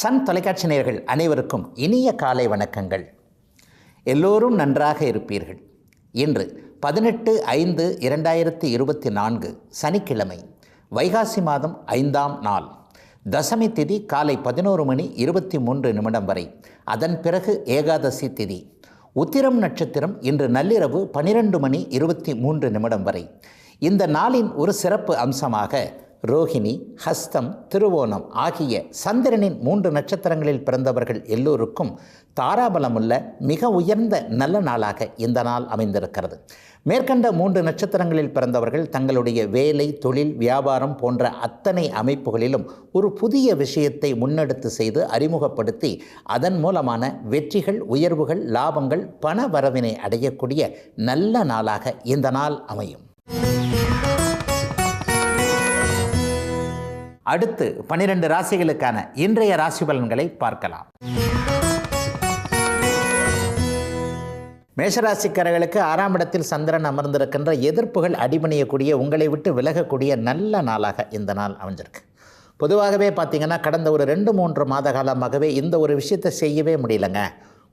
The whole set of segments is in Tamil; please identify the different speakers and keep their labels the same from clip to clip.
Speaker 1: சன் தொலைக்காட்சி நேயர்கள் அனைவருக்கும் இனிய காலை வணக்கங்கள். எல்லோரும் நன்றாக இருப்பீர்கள். இன்று 18/5/2024 சனிக்கிழமை, வைகாசி மாதம் 5ஆம் நாள், தசமி திதி காலை 11:23 வரை. அதன் பிறகு ஏகாதசி திதி. உத்திரம் நட்சத்திரம் இன்று நள்ளிரவு 12:23 வரை. இந்த நாளின் ஒரு சிறப்பு அம்சமாக ரோஹிணி, ஹஸ்தம், திருவோணம் ஆகிய சந்திரனின் 3 நட்சத்திரங்களில் பிறந்தவர்கள் எல்லோருக்கும் தாராபலமுள்ள மிக உயர்ந்த நல்ல நாளாக இந்த நாள் அமைந்திருக்கிறது. மேற்கண்ட 3 நட்சத்திரங்களில் பிறந்தவர்கள் தங்களுடைய வேலை, தொழில், வியாபாரம் போன்ற அத்தனை அமைப்புகளிலும் ஒரு புதிய விஷயத்தை முன்னெடுத்து செய்து அறிமுகப்படுத்தி அதன் மூலமான வெற்றிகள், உயர்வுகள், லாபங்கள், பண வரவினை அடையக்கூடிய நல்ல நாளாக இந்த நாள் அமையும். அடுத்து 12 ராசிகளுக்கான இன்றைய ராசி பலன்களை பார்க்கலாம். மேஷராசிக்காரர்களுக்கு 6ஆம் இடத்தில் சந்திரன் அமர்ந்திருக்கின்ற எதிர்ப்புகள் அடிபணியக்கூடிய, உங்களை விட்டு விலகக்கூடிய நல்ல நாளாக இந்த நாள் அமைஞ்சிருக்கு. பொதுவாகவே பார்த்திங்கன்னா கடந்த ஒரு 2-3 மாத காலமாகவே இந்த ஒரு விஷயத்தை செய்யவே முடியலங்க.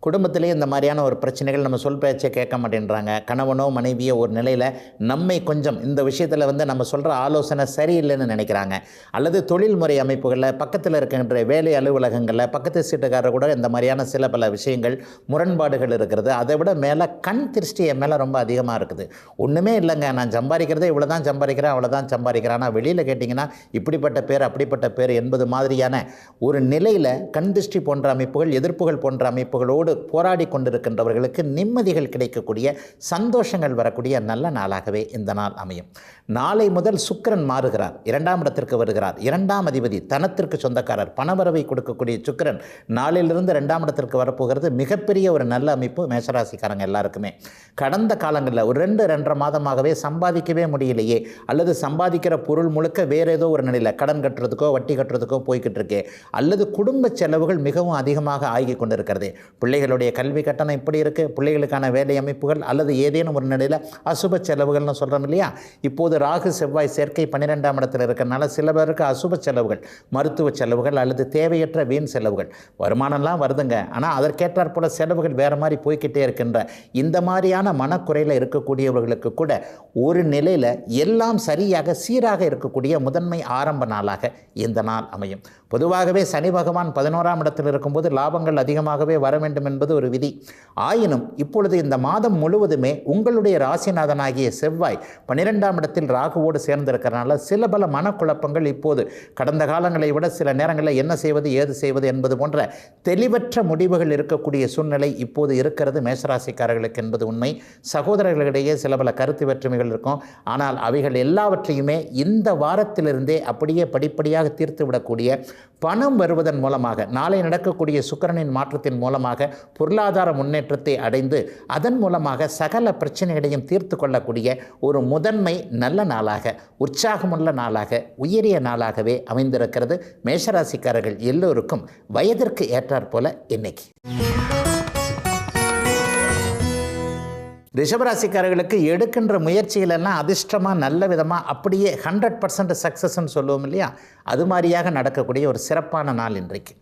Speaker 1: குடும்பத்திலே இந்த மாதிரியான ஒரு பிரச்சனைகள், நம்ம சொல் பேச்சை கேட்க மாட்டேன்றாங்க. கணவனோ மனைவியோ ஒரு நிலையில் நம்மை கொஞ்சம் இந்த விஷயத்தில் நம்ம சொல்கிற ஆலோசனை சரியில்லைன்னு நினைக்கிறாங்க. அல்லது தொழில்முறை அமைப்புகளில், பக்கத்தில் இருக்கின்ற வேலை அலுவலகங்களில் பக்கத்து சீட்டுக்காரர் கூட இந்த மாதிரியான சில பல விஷயங்கள், முரண்பாடுகள் இருக்கிறது. அதை விட மேலே கண் திருஷ்டி என் மேலே ரொம்ப அதிகமாக இருக்குது. ஒன்றுமே இல்லைங்க, நான் சம்பாதிக்கிறதே இவ்வளோ தான் சம்பாதிக்கிறேன், அவ்வளோதான் சம்பாதிக்கிறேன், ஆனால் வெளியில் கேட்டிங்கன்னா இப்படிப்பட்ட பேர் அப்படிப்பட்ட பேர் என்பது மாதிரியான ஒரு நிலையில் கண் திருஷ்டி போன்ற அமைப்புகள், எதிர்ப்புகள் போன்ற அமைப்புகளோடு போராடி கொண்டிருக்கின்றவர்களுக்கு நிம்மதிகள் கிடைக்கக்கூடிய, சந்தோஷங்கள் வரக்கூடிய நல்ல நாளாகவே இந்த நாள் அமையும். நாளை முதல் சுக்கிரன் மாறுகிறார், 2ஆம் இடத்திற்கு வருகிறார். 2ஆம் அதிபதி, தனத்திற்கு சொந்தக்காரர், பணவரவை கொடுக்கக்கூடிய சுக்கிரன் நாளிலிருந்து 2ஆம் இடத்திற்கு வரப்போகிறது. மிகப்பெரிய ஒரு நல்ல அமைப்பு மேஷராசிக்காரங்க எல்லாருக்குமே. கடந்த காலங்களில் ஒரு 2-2.5 மாதமாகவே சம்பாதிக்கவே முடியலையே, அல்லது சம்பாதிக்கிற பொருள் முழுக்க வேறு ஏதோ ஒரு நிலையில் கடன் கட்டுறதுக்கோ வட்டி கட்டுறதுக்கோ போய்கிட்டு இருக்கே, அல்லது குடும்ப செலவுகள் மிகவும் அதிகமாக ஆகி கொண்டிருக்கிறது. பிள்ளைகளுடைய கல்வி கட்டணம் இப்படி இருக்குது, பிள்ளைகளுக்கான வேலை அமைப்புகள், அல்லது ஏதேனும் ஒரு நிலையில் அசுப செலவுகள்னு சொல்கிறோம் இல்லையா. இப்போது ராகு செவ்வாய் சேர்க்கை 12ஆம் இடத்தில் இருக்கிறனால சில பேருக்கு அசுப செலவுகள், மருத்துவ செலவுகள், அல்லது தேவையற்ற வீண் செலவுகள். வருமானம்லாம் வருதுங்க, ஆனால் அதற்கேற்றாற் போல செலவுகள் வேறு மாதிரி போய்கிட்டே இருக்கின்ற இந்த மாதிரியான மனக்குறையில் இருக்கக்கூடியவர்களுக்கு கூட ஒரு நிலையில் எல்லாம் சரியாக சீராக இருக்கக்கூடிய முதன்மை ஆரம்ப நாளாக இந்த நாள் அமையும். பொதுவாகவே சனி பகவான் 11ஆம் இடத்தில் இருக்கும்போது லாபங்கள் அதிகமாகவே வர வேண்டும் என்பது ஒரு விதி. ஆயினும் இப்பொழுது இந்த மாதம் முழுவதுமே உங்களுடைய ராசிநாதனாகிய செவ்வாய் 12ஆம் இடத்தில் ராகுவோடு சேர்ந்திருக்கிறனால சில பல மனக்குழப்பங்கள் இப்போது கடந்த காலங்களை விட சில நேரங்களில் என்ன செய்வது, ஏது செய்வது என்பது போன்ற தெளிவற்ற முடிவுகள் இருக்கக்கூடிய சூழ்நிலை இப்போது இருக்கிறது மேஷராசிக்காரர்களுக்கு என்பது உண்மை. சகோதரர்களிடையே சில பல கருத்து வேற்றுமைகள் இருக்கும். ஆனால் அவைகள் எல்லாவற்றையுமே இந்த வாரத்திலிருந்தே அப்படியே படிப்படியாக தீர்த்து விடக்கூடிய, பணம் வருவதன் மூலமாக, நாளை நடக்கக்கூடிய சுக்கிரனின் மாற்றத்தின் மூலமாக பொருளாதார முன்னேற்றத்தை அடைந்து அதன் மூலமாக சகல பிரச்சனைகளையும் தீர்த்து கொள்ளக்கூடிய ஒரு முதன்மை நல்ல நாளாக, உற்சாகமுள்ள நாளாக, உயரிய நாளாகவே அமைந்திருக்கிறது மேஷராசிக்காரர்கள் எல்லோருக்கும் வயதிற்கு ஏற்றாற்போல இன்னைக்கு. ரிஷபராசிக்காரர்களுக்கு எடுக்கின்ற முயற்சிகளெல்லாம் அதிர்ஷ்டமாக நல்ல விதமாக அப்படியே 100% சக்ஸஸ்ன்னு சொல்லுவோம் இல்லையா, அது மாதிரியாக நடக்கக்கூடிய ஒரு சிறப்பான நாள் இன்றைக்கு.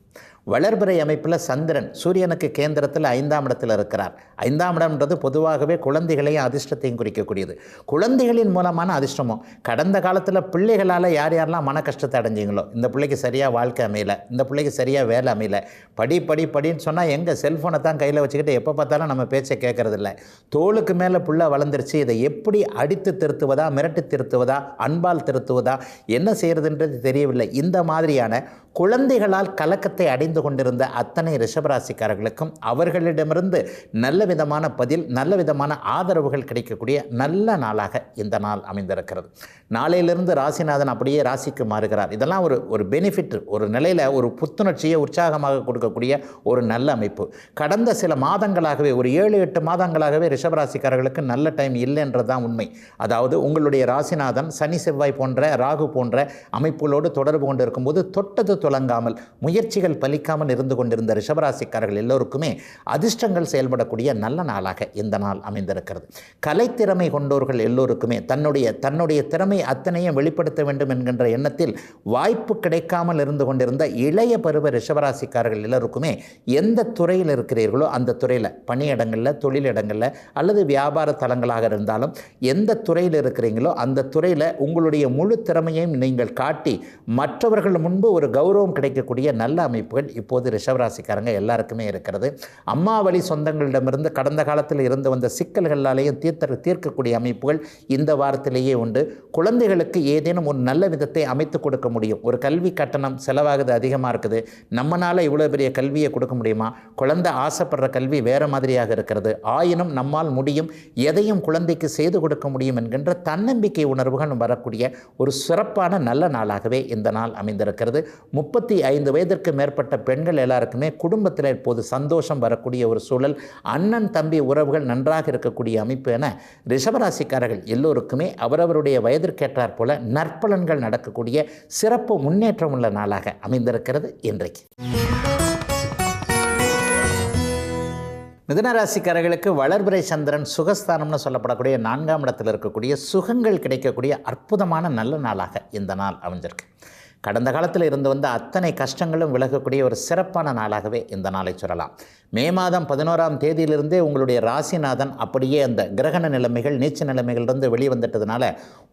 Speaker 1: வளர்பிறை அமைப்பில் சந்திரன் சூரியனுக்கு கேந்திரத்தில் 5ஆம் இடத்தில் இருக்கிறார். 5ஆம் இடம்ன்றது பொதுவாகவே குழந்தைகளையும் அதிர்ஷ்டத்தையும் குறிக்கக்கூடியது. குழந்தைகளின் மூலமான அதிர்ஷ்டமும், கடந்த காலத்தில் பிள்ளைகளால் யார் யாரெல்லாம் மன கஷ்டத்தை அடைஞ்சிங்களோ, இந்த பிள்ளைக்கு சரியாக வாழ்க்கை அமையலை, இந்த பிள்ளைக்கு சரியாக வேலை அமையலை, படின்னு சொன்னால் எங்கள் செல்ஃபோனை தான் கையில் வச்சுக்கிட்டு எப்போ பார்த்தாலும் நம்ம பேச்சை கேட்கறதில்ல, தோளுக்கு மேலே புள்ள வளர்ந்துருச்சு, இதை எப்படி அடித்து திருத்துவதா, மிரட்டி திருத்துவதா, அன்பால் திருத்துவதா, என்ன செய்கிறதுன்றது தெரியவில்லை. இந்த மாதிரியான குழந்தைகளால் கலக்கத்தை அடைந்து கொண்டிருந்த அத்தனை ரிஷபராசிக்காரர்களுக்கும் அவர்களிடமிருந்து நல்ல விதமான பதில், நல்ல விதமான ஆதரவுகள் கிடைக்கக்கூடிய நல்ல நாளாக இந்த நாள் அமைந்திருக்கிறது. நாளையிலிருந்து ராசிநாதன் அப்படியே ராசிக்கு மாறுகிறார். இதெல்லாம் ஒரு பெனிஃபிட், ஒரு நிலையில் ஒரு புத்துணர்ச்சியை உற்சாகமாக கொடுக்கக்கூடிய ஒரு நல்ல அமைப்பு. கடந்த சில மாதங்களாகவே, ஒரு 7-8 மாதங்களாகவே ரிஷபராசிக்காரர்களுக்கு நல்ல டைம் இல்லைன்றது தான் உண்மை. அதாவது உங்களுடைய ராசிநாதன் சனி செவ்வாய் போன்ற, ராகு போன்ற அமைப்புகளோடு தொடர்பு கொண்டு இருக்கும்போது தொட்டது துலங்காமல், முயற்சிகள் பலிக்க வைக்காமல் இருந்து கொண்டிருந்த ரிஷபராசிக்காரர்கள் எல்லோருக்குமே அதிர்ஷ்டங்கள் செயல்படக்கூடிய நல்ல நாளாக இந்த நாள் அமைந்திருக்கிறது. கலைத்திறமை கொண்டோர்கள் எல்லோருக்குமே தன்னுடைய திறமை அத்தனையும் வெளிப்படுத்த வேண்டும் என்கின்ற எண்ணத்தில் வாய்ப்பு கிடைக்காமல் இருந்து கொண்டிருந்த இளைய பருவ ரிஷபராசிக்காரர்கள் எல்லோருக்குமே எந்த துறையில் இருக்கிறீர்களோ அந்த துறையில், பணியிடங்களில், தொழிலிடங்களில் அல்லது வியாபார தலங்களாக இருந்தாலும் எந்த துறையில் இருக்கிறீங்களோ அந்த துறையில் உங்களுடைய முழு திறமையையும் நீங்கள் காட்டி மற்றவர்கள் முன்பு ஒரு கௌரவம் கிடைக்கக்கூடிய நல்ல அமைப்புகள் இப்போது ரிஷபராசிக்காரங்க எல்லாருக்குமே இருக்கிறது. அம்மா வழி சொந்தங்களிடமிருந்து கடந்த காலத்தில் இருந்து வந்த சிக்கல்களாலேயும் தீர்க்கக்கூடிய அமைப்புகள் இந்த வாரத்திலேயே உண்டு. குழந்தைகளுக்கு ஏதேனும் ஒரு நல்ல விதத்தை அமைத்து கொடுக்க முடியும். ஒரு கல்வி கட்டணம் செலவாகுது, அதிகமாக இருக்குது, நம்மளால் இவ்வளோ பெரிய கல்வியை கொடுக்க முடியுமா? குழந்தை ஆசைப்படுற கல்வி வேறு மாதிரியாக இருக்கிறது, ஆயினும் நம்மால் முடியும், எதையும் குழந்தைக்கு செய்து கொடுக்க முடியும் என்கின்ற தன்னம்பிக்கை உணர்வுகள் வரக்கூடிய ஒரு சிறப்பான நல்ல நாளாகவே இந்த நாள் அமைந்திருக்கிறது. 35 வயதிற்கு மேற்பட்ட பெண்கள் எல்லாருக்குமே குடும்பத்தில் இப்போது சந்தோஷம் வரக்கூடிய ஒரு சூழல், அண்ணன் தம்பி உறவுகள் நன்றாக இருக்கக்கூடிய அமைப்பு என ரிஷபராசிக்காரர்கள் எல்லோருக்குமே அவரவருடைய வயதிற்கேற்றாற் போல நற்பலன்கள் நடக்கக்கூடிய சிறப்பு முன்னேற்றம் உள்ள நாளாக அமைந்திருக்கிறது இன்றைக்கு. மிதுனராசிக்காரர்களுக்கு வளர்பிறை சந்திரன் சுகஸ்தானம்னு சொல்லப்படக்கூடிய 4ஆம் இடத்தில் இருக்கக்கூடிய சுகங்கள் கிடைக்கக்கூடிய அற்புதமான நல்ல நாளாக இந்த நாள் அமைஞ்சிருக்கு. கடந்த காலத்தில் இருந்து வந்த அத்தனை கஷ்டங்களும் விலகக்கூடிய ஒரு சிறப்பான நாளாகவே இந்த நாளை சொல்லலாம். மே மாதம் 11ஆம் தேதியிலிருந்தே உங்களுடைய ராசிநாதன் அப்படியே அந்த கிரகண நிலைமைகள், நீச்ச நிலைமைகளிலிருந்து வெளிவந்துட்டதுனால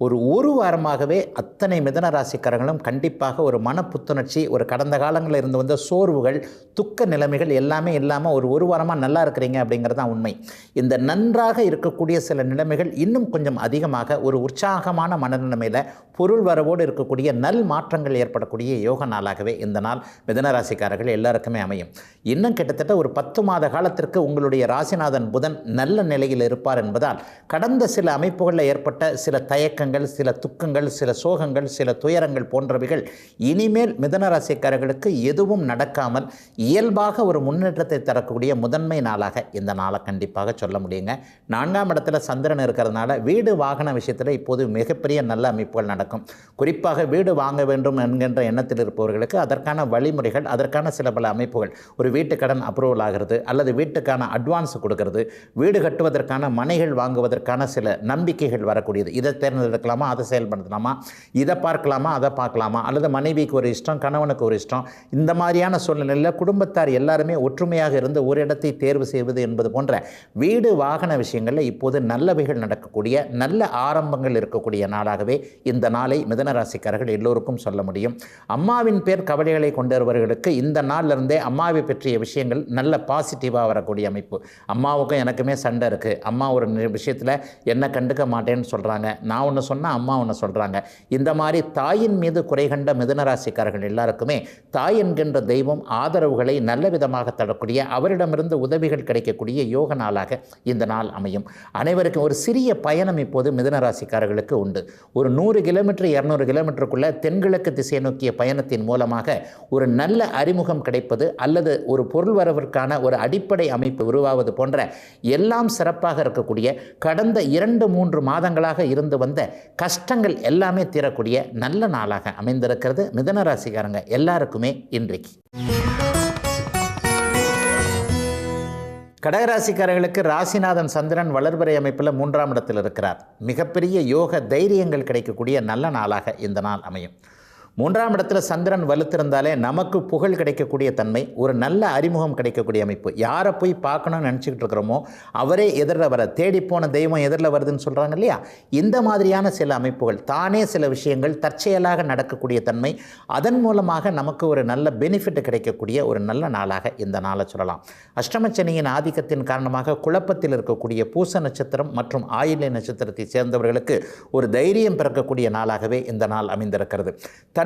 Speaker 1: ஒரு வாரமாகவே அத்தனை மிதுன ராசிக்காரங்களும் கண்டிப்பாக ஒரு மன புத்துணர்ச்சி, ஒரு கடந்த காலங்களில் இருந்து வந்த சோர்வுகள், துக்க நிலைமைகள் எல்லாமே இல்லாமல் ஒரு வாரமாக நல்லா இருக்கிறீங்க அப்படிங்கிறது தான் உண்மை. இந்த நன்றாக இருக்கக்கூடிய சில நிலைமைகள் இன்னும் கொஞ்சம் அதிகமாக ஒரு உற்சாகமான மனநிலைமையில் பொருள் வரவோடு இருக்கக்கூடிய நல் மாற்றங்கள் ஏற்படக்கூடிய யோக நாளாகவே இந்த நாள் மிதுன ராசிக்காரர்கள் எல்லாருக்குமே அமையும். இன்னும் கிட்டத்தட்ட ஒரு 10 மாத காலத்திற்கு உங்களுடைய ராசிநாதன் புதன் நல்ல நிலையில் இருப்பார் என்பதால் கடந்த சில அமைப்புகளில் ஏற்பட்ட சில தயக்கங்கள், சில துக்கங்கள், சில சோகங்கள், சில துயரங்கள் போன்றவைகள் இனிமேல் மிதுன ராசிக்காரர்களுக்கு எதுவும் நடக்காமல் இயல்பாக ஒரு முன்னேற்றத்தை தரக்கூடிய முதன்மை நாளாக இந்த நாளை கண்டிப்பாக சொல்ல முடியுங்க. 4ஆம் இடத்துல சந்திரன் இருக்கிறதுனால வீடு வாகன விஷயத்தில் இப்போது மிகப்பெரிய நல்ல அமைப்புகள் நடக்கும். குறிப்பாக வீடு வாங்க வேண்டும் என்கின்ற எண்ணத்தில் இருப்பவர்களுக்கு அதற்கான வழிமுறைகள், அதற்கான சில பல அமைப்புகள், ஒரு வீட்டு கடன் அப்ரூவல் ஆகிறது அல்லது வீட்டுக்கான அட்வான்ஸ் கொடுக்கறது, வீடு கட்டுவதற்கான மனைகள் வாங்குவதற்கான சில நம்பிக்கைகள் வரக்கூடியது. இதை தேர்ந்தெடுக்கலாமா, அதை செயல்படுத்தலாமா, இதை பார்க்கலாமா, அதை பார்க்கலாமா, அல்லது மனைவிக்கு ஒரு இஷ்டம், கணவனுக்கு ஒரு இஷ்டம், இந்த மாதிரியான சூழ்நிலையில் குடும்பத்தார் எல்லாருமே ஒற்றுமையாக இருந்து ஒரு இடத்தை தேர்வு செய்வது என்பது போன்ற வீடு வாகன விஷயங்களில் இப்போது நல்லவைகள் நடக்கக்கூடிய நல்ல ஆரம்பங்கள் இருக்கக்கூடிய நாளாகவே இந்த நாளை மிதுன ராசிக்காரர்கள் எல்லோருக்கும் சொல்ல முடியும். அம்மாவின் பேர் கவலைகளை கொண்டவர்களுக்கு இந்த நாளிலிருந்தே அம்மாவை பற்றிய விஷயங்கள் நல்ல பாசிட்டிவாக வரக்கூடிய அமைப்பு. அம்மாவுக்கும் எனக்குமே சண்டை இருக்குது, அம்மா ஒரு விஷயத்தில் என்ன கண்டுக்க மாட்டேன்னு சொல்கிறாங்க, நான் ஒன்று சொன்னால் அம்மா ஒன்று சொல்கிறாங்க. இந்த மாதிரி தாயின் மீது குறை கண்ட மிதுனராசிக்காரர்கள் எல்லாருக்குமே தாய் என்கின்ற தெய்வம் ஆதரவுகளை நல்ல விதமாக தரக்கூடிய, அவரிடமிருந்து உதவிகள் கிடைக்கக்கூடிய யோக நாளாக இந்த நாள் அமையும். அனைவருக்கும் ஒரு சிறிய பயணம் இப்போது மிதுனராசிக்காரர்களுக்கு உண்டு. ஒரு 100 கிலோமீட்டர் 200 கிலோமீட்டருக்குள்ளே தென்கிழக்கு திசை நோக்கிய பயணத்தின் மூலமாக ஒரு நல்ல அறிமுகம் கிடைப்பது அல்லது ஒரு பொருள் வரவிற்கான ஒரு அடிப்படை அமைப்பு உருவாவது போன்ற எல்லாம் சிறப்பாக இருக்கக்கூடிய, கடந்த 2-3 மாதங்களாக இருந்து வந்த கஷ்டங்கள் எல்லாமே தீரக்கூடிய நல்ல நாளாக அமைந்திருக்கிறது மிதுன ராசிக்காரங்க எல்லாருக்குமே இன்றைக்கு. கடகராசிக்காரர்களுக்கு ராசிநாதன் சந்திரன் வளர்பிறை அமைப்பில் 3ஆம் இடத்தில் இருக்கிறார். மிகப்பெரிய யோக தைரியங்கள் கிடைக்கக்கூடிய நல்ல நாளாக இந்த நாள் அமையும். 3ஆம் இடத்துல சந்திரன் வலுத்திருந்தாலே நமக்கு புகழ் கிடைக்கக்கூடிய தன்மை, ஒரு நல்ல அறிமுகம் கிடைக்கக்கூடிய அமைப்பு. யாரை போய் பார்க்கணும்னு நினச்சிக்கிட்டு இருக்கிறோமோ அவரே எதிரில் வர, தேடிப்போன தெய்வம் எதிரில் வருதுன்னு சொல்கிறாங்க இல்லையா, இந்த மாதிரியான சில அமைப்புகள், தானே சில விஷயங்கள் தற்செயலாக நடக்கக்கூடிய தன்மை, அதன் மூலமாக நமக்கு ஒரு நல்ல பெனிஃபிட் கிடைக்கக்கூடிய ஒரு நல்ல நாளாக இந்த நாளை சொல்லலாம். அஷ்டமச்சனியின் ஆதிக்கத்தின் காரணமாக குழப்பத்தில் இருக்கக்கூடிய பூச நட்சத்திரம் மற்றும் ஆயில்ய நட்சத்திரத்தை சேர்ந்தவர்களுக்கு ஒரு தைரியம் பிறக்கக்கூடிய நாளாகவே இந்த நாள் அமைந்திருக்கிறது.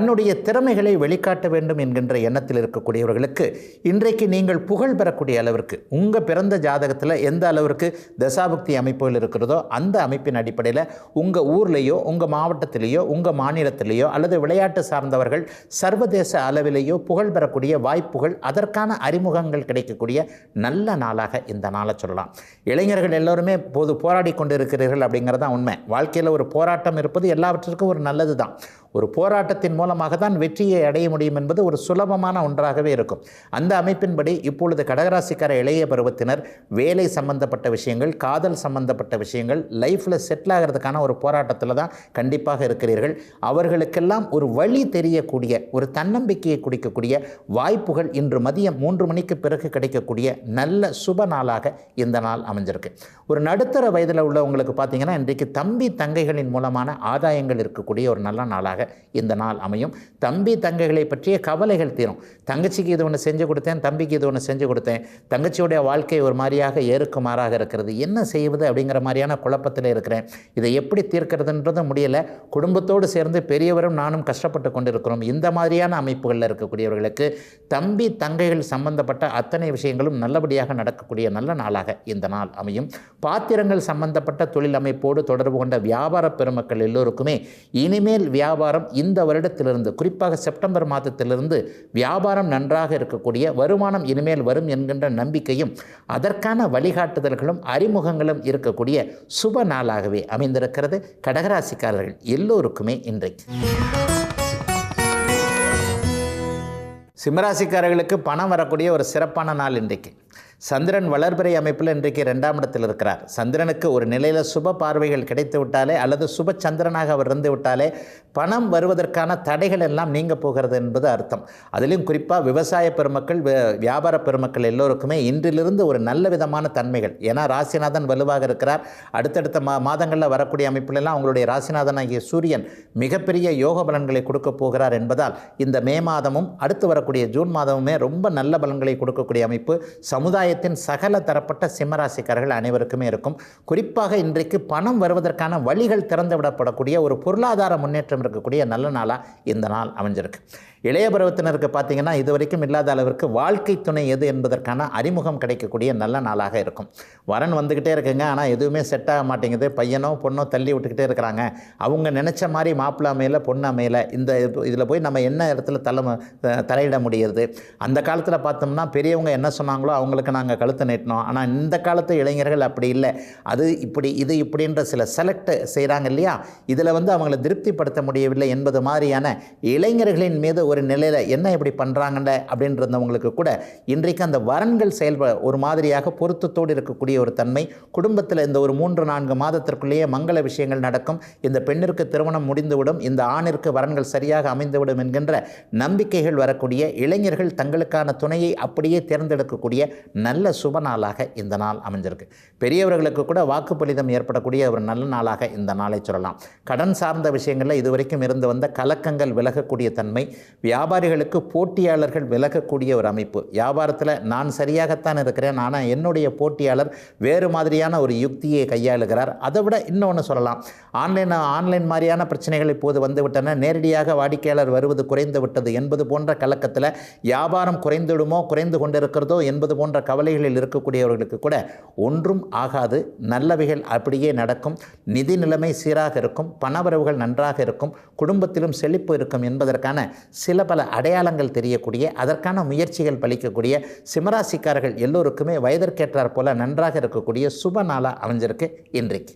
Speaker 1: தன்னுடைய திறமைகளை வெளிக்காட்ட வேண்டும் என்கின்ற எண்ணத்தில் இருக்கக்கூடியவர்களுக்கு இன்றைக்கு நீங்கள் புகழ் பெறக்கூடிய அளவிற்கு, உங்கள் பிறந்த ஜாதகத்தில் எந்த அளவிற்கு தசாபுக்தி அமைப்புகள் இருக்கிறதோ அந்த அமைப்பின் அடிப்படையில் உங்கள் ஊர்லேயோ, உங்கள் மாவட்டத்திலேயோ, உங்கள் மாநிலத்திலேயோ அல்லது விளையாட்டு சார்ந்தவர்கள் சர்வதேச அளவிலேயோ புகழ் பெறக்கூடிய வாய்ப்புகள், அதற்கான அறிமுகங்கள் கிடைக்கக்கூடிய நல்ல நாளாக இந்த நாளை சொல்லலாம். இளைஞர்கள் எல்லோருமே போராடி கொண்டு இருக்கிறீர்கள் அப்படிங்கிறது தான் உண்மை. வாழ்க்கையில் ஒரு போராட்டம் இருப்பது எல்லாவற்றிற்கும் ஒரு நல்லது தான். ஒரு போராட்டத்தின் மூலமாக தான் வெற்றியை அடைய முடியும் என்பது ஒரு சுலபமான ஒன்றாகவே இருக்கும். அந்த அமைப்பின்படி இப்பொழுது கடகராசிக்கார இளைய பருவத்தினர் வேலை சம்பந்தப்பட்ட விஷயங்கள், காதல் சம்பந்தப்பட்ட விஷயங்கள், லைஃப்பில் செட்டில் ஆகிறதுக்கான ஒரு போராட்டத்தில் தான் கண்டிப்பாக இருக்கிறீர்கள். அவர்களுக்கெல்லாம் ஒரு வழி தெரியக்கூடிய, ஒரு தன்னம்பிக்கையை குடிக்கக்கூடிய வாய்ப்புகள் இன்று மதியம் 3 மணிக்கு பிறகு கிடைக்கக்கூடிய நல்ல சுப நாளாக இந்த நாள் அமைஞ்சிருக்கு. ஒரு நடுத்தர வயதில் உள்ளவங்களுக்கு பார்த்தீங்கன்னா இன்றைக்கு தம்பி தங்கைகளின் மூலமான ஆதாயங்கள் இருக்கக்கூடிய ஒரு நல்ல நாளாக இந்த நாள் அமையும். தம்பி தங்கைகளை பற்றிய கவலைகள் தீரும். தங்கச்சிக்கு இது ஒன்று செஞ்சு கொடுத்தேன், தம்பிக்கு இது ஒன்று செஞ்சு கொடுத்தேன், தங்கச்சியுடைய வாழ்க்கை ஒரு மாதிரியாக ஏறுக்குமாறாக இருக்கிறது, என்ன செய்வது அப்படிங்கிற மாதிரியான குழப்பத்தில் இருக்கிறேன், இதை எப்படி தீர்க்கிறதுன்றது முடியலை, குடும்பத்தோடு சேர்ந்து பெரியவரும் நானும் கஷ்டப்பட்டு கொண்டிருக்கிறோம். இந்த மாதிரியான அமைப்புகளில் இருக்கக்கூடியவர்களுக்கு தம்பி தங்கைகள் சம்பந்தப்பட்ட அத்தனை விஷயங்களும் நல்லபடியாக நடக்கக்கூடிய நல்ல நாளாக இந்த நாள் அமையும். பாத்திரங்கள் சம்பந்தப்பட்ட தொழில் அமைப்போடு தொடர்பு கொண்ட வியாபார பெருமக்கள் எல்லோருக்குமே இனிமேல் வியாபாரம் இந்த வருடத்திலிருந்து, குறிப்பாக செப்டம்பர் மாதத்திலிருந்து வியாபாரம் நன்றாக இருக்கக்கூடிய, வருமானம் இனிமேல் வரும் என்கின்ற நம்பிக்கையும் அதற்கான வழிகாட்டுதல்களும் அறிமுகங்களும் இருக்கக்கூடிய சுப நாளாகவே அமைந்திருக்கிறது கடகராசிக்காரர்கள் எல்லோருக்குமே இன்றைக்கு. சிம்மராசிக்காரர்களுக்கு பணம் வரக்கூடிய ஒரு சிறப்பான நாள் இன்றைக்கு. சந்திரன் வளர்பிறை அமைப்பில் இன்றைக்கு 2ஆம் இடத்தில் இருக்கிறார். சந்திரனுக்கு ஒரு நிலையில் சுப பார்வைகள் கிடைத்து விட்டாலே அல்லது சுப சந்திரனாக அவர் இருந்து விட்டாலே பணம் வருவதற்கான தடைகள் எல்லாம் நீங்க போகிறது என்பது அர்த்தம். அதிலும் குறிப்பாக விவசாய பெருமக்கள், வியாபார பெருமக்கள் எல்லோருக்குமே இன்றிலிருந்து ஒரு நல்ல விதமான தன்மைகள். ஏன்னா ராசிநாதன் வலுவாக இருக்கிறார். அடுத்தடுத்த மாதங்களில் வரக்கூடிய அமைப்பிலெல்லாம் அவங்களுடைய ராசிநாதனாகிய சூரியன் மிகப்பெரிய யோக பலன்களை கொடுக்க போகிறார் என்பதால் இந்த மே மாதமும் அடுத்து வரக்கூடிய ஜூன் மாதமுமே ரொம்ப நல்ல பலன்களை கொடுக்கக்கூடிய அமைப்பு சமுதாயத்தின் சகல தரப்பட்ட சிம்மராசிக்காரர்கள் அனைவருக்குமே இருக்கும். குறிப்பாக இன்றைக்கு பணம் வருவதற்கான வழிகள் திறந்து விடப்படக்கூடிய ஒரு பொருளாதார முன்னேற்றம் இருக்கக்கூடிய நல்ல நாளாக இந்த நாள் அமைஞ்சிருக்கு. இளைய பருவத்தினருக்கு பார்த்தீங்கன்னா இதுவரைக்கும் இல்லாத அளவிற்கு வாழ்க்கை துணை எது என்பதற்கான அறிமுகம் கிடைக்கக்கூடிய நல்ல நாளாக இருக்கும். வரன் வந்துக்கிட்டே இருக்குங்க, ஆனால் எதுவுமே செட் ஆக மாட்டேங்குது, பையனோ பொண்ணோ தள்ளி விட்டுக்கிட்டே இருக்கிறாங்க, அவங்க நினச்ச மாதிரி மாப்பிள்ளை அமையல பொண்ணு அமையல, இதில் போய் நம்ம என்ன இடத்துல தலையிட முடியுது. அந்த காலத்தில் பார்த்தோம்னா பெரியவங்க என்ன சொன்னாங்களோ அவங்களுக்கு நாங்கள் கழுத்து நீட்டினோம். ஆனால் இந்த காலத்து இளைஞர்கள் அப்படி இல்லை, அது இப்படி இது இப்படின்ற சில செலக்ட் செய்கிறாங்க இல்லையா, இதில் அவங்கள திருப்திப்படுத்த முடியவில்லை என்பது மாதிரியான இளைஞர்களின் மீது ஒரு நிலையில் என்ன இப்படி பண்ணுறாங்கண்ட அப்படின்றவங்களுக்கு கூட இன்றைக்கு அந்த வரன்கள் ஒரு மாதிரியாக பொருத்தத்தோடு இருக்கக்கூடிய ஒரு தன்மை. குடும்பத்தில் இந்த ஒரு 3-4 மாதத்திற்குள்ளேயே மங்கள விஷயங்கள் நடக்கும். இந்த பெண்ணிற்கு திருமணம் முடிந்துவிடும், இந்த ஆணிற்கு வரன்கள் சரியாக அமைந்துவிடும் என்கின்ற நம்பிக்கைகள் வரக்கூடிய இளைஞர்கள் தங்களுக்கான துணையை அப்படியே தேர்ந்தெடுக்கக்கூடிய நல்ல சுப நாளாக இந்த நாள் அமைஞ்சிருக்கு. பெரியவர்களுக்கு கூட வாக்குப்பளிதம் ஏற்படக்கூடிய ஒரு நல்ல நாளாக இந்த நாளை சொல்லலாம். கடன் சார்ந்த விஷயங்களில் இதுவரைக்கும் இருந்து வந்த கலக்கங்கள் விலகக்கூடிய தன்மை, வியாபாரிகளுக்கு போட்டியாளர்கள் விலகக்கூடிய ஒரு அமைப்பு. வியாபாரத்தில் நான் சரியாகத்தான் இருக்கிறேன், ஆனால் என்னுடைய போட்டியாளர் வேறு மாதிரியான ஒரு யுக்தியை கையாளுகிறார். அதை விட இன்னொன்று சொல்லலாம், ஆன்லைன் மாதிரியான பிரச்சனைகள் இப்போது வந்துவிட்டன, நேரடியாக வாடிக்கையாளர் வருவது குறைந்து விட்டது என்பது போன்ற கலக்கத்தில் வியாபாரம் குறைந்துவிடுமோ, குறைந்து கொண்டிருக்கிறதோ என்பது போன்ற கவலைகளில் இருக்கக்கூடியவர்களுக்கு கூட ஒன்றும் ஆகாது, நல்லவைகள் அப்படியே நடக்கும், நிதி நிலைமை சீராக இருக்கும், பணவரவுகள் நன்றாக இருக்கும், குடும்பத்திலும் செழிப்பு இருக்கும் என்பதற்கான சில பல அடையாளங்கள் தெரியக்கூடிய, அதற்கான முயற்சிகள் பலிக்கக்கூடிய சிம்மராசிக்காரர்கள் எல்லோருக்குமே வயதிற்கேற்றார் போல நன்றாக இருக்கக்கூடிய சுப நாளாக அமைஞ்சிருக்கு இன்றைக்கு.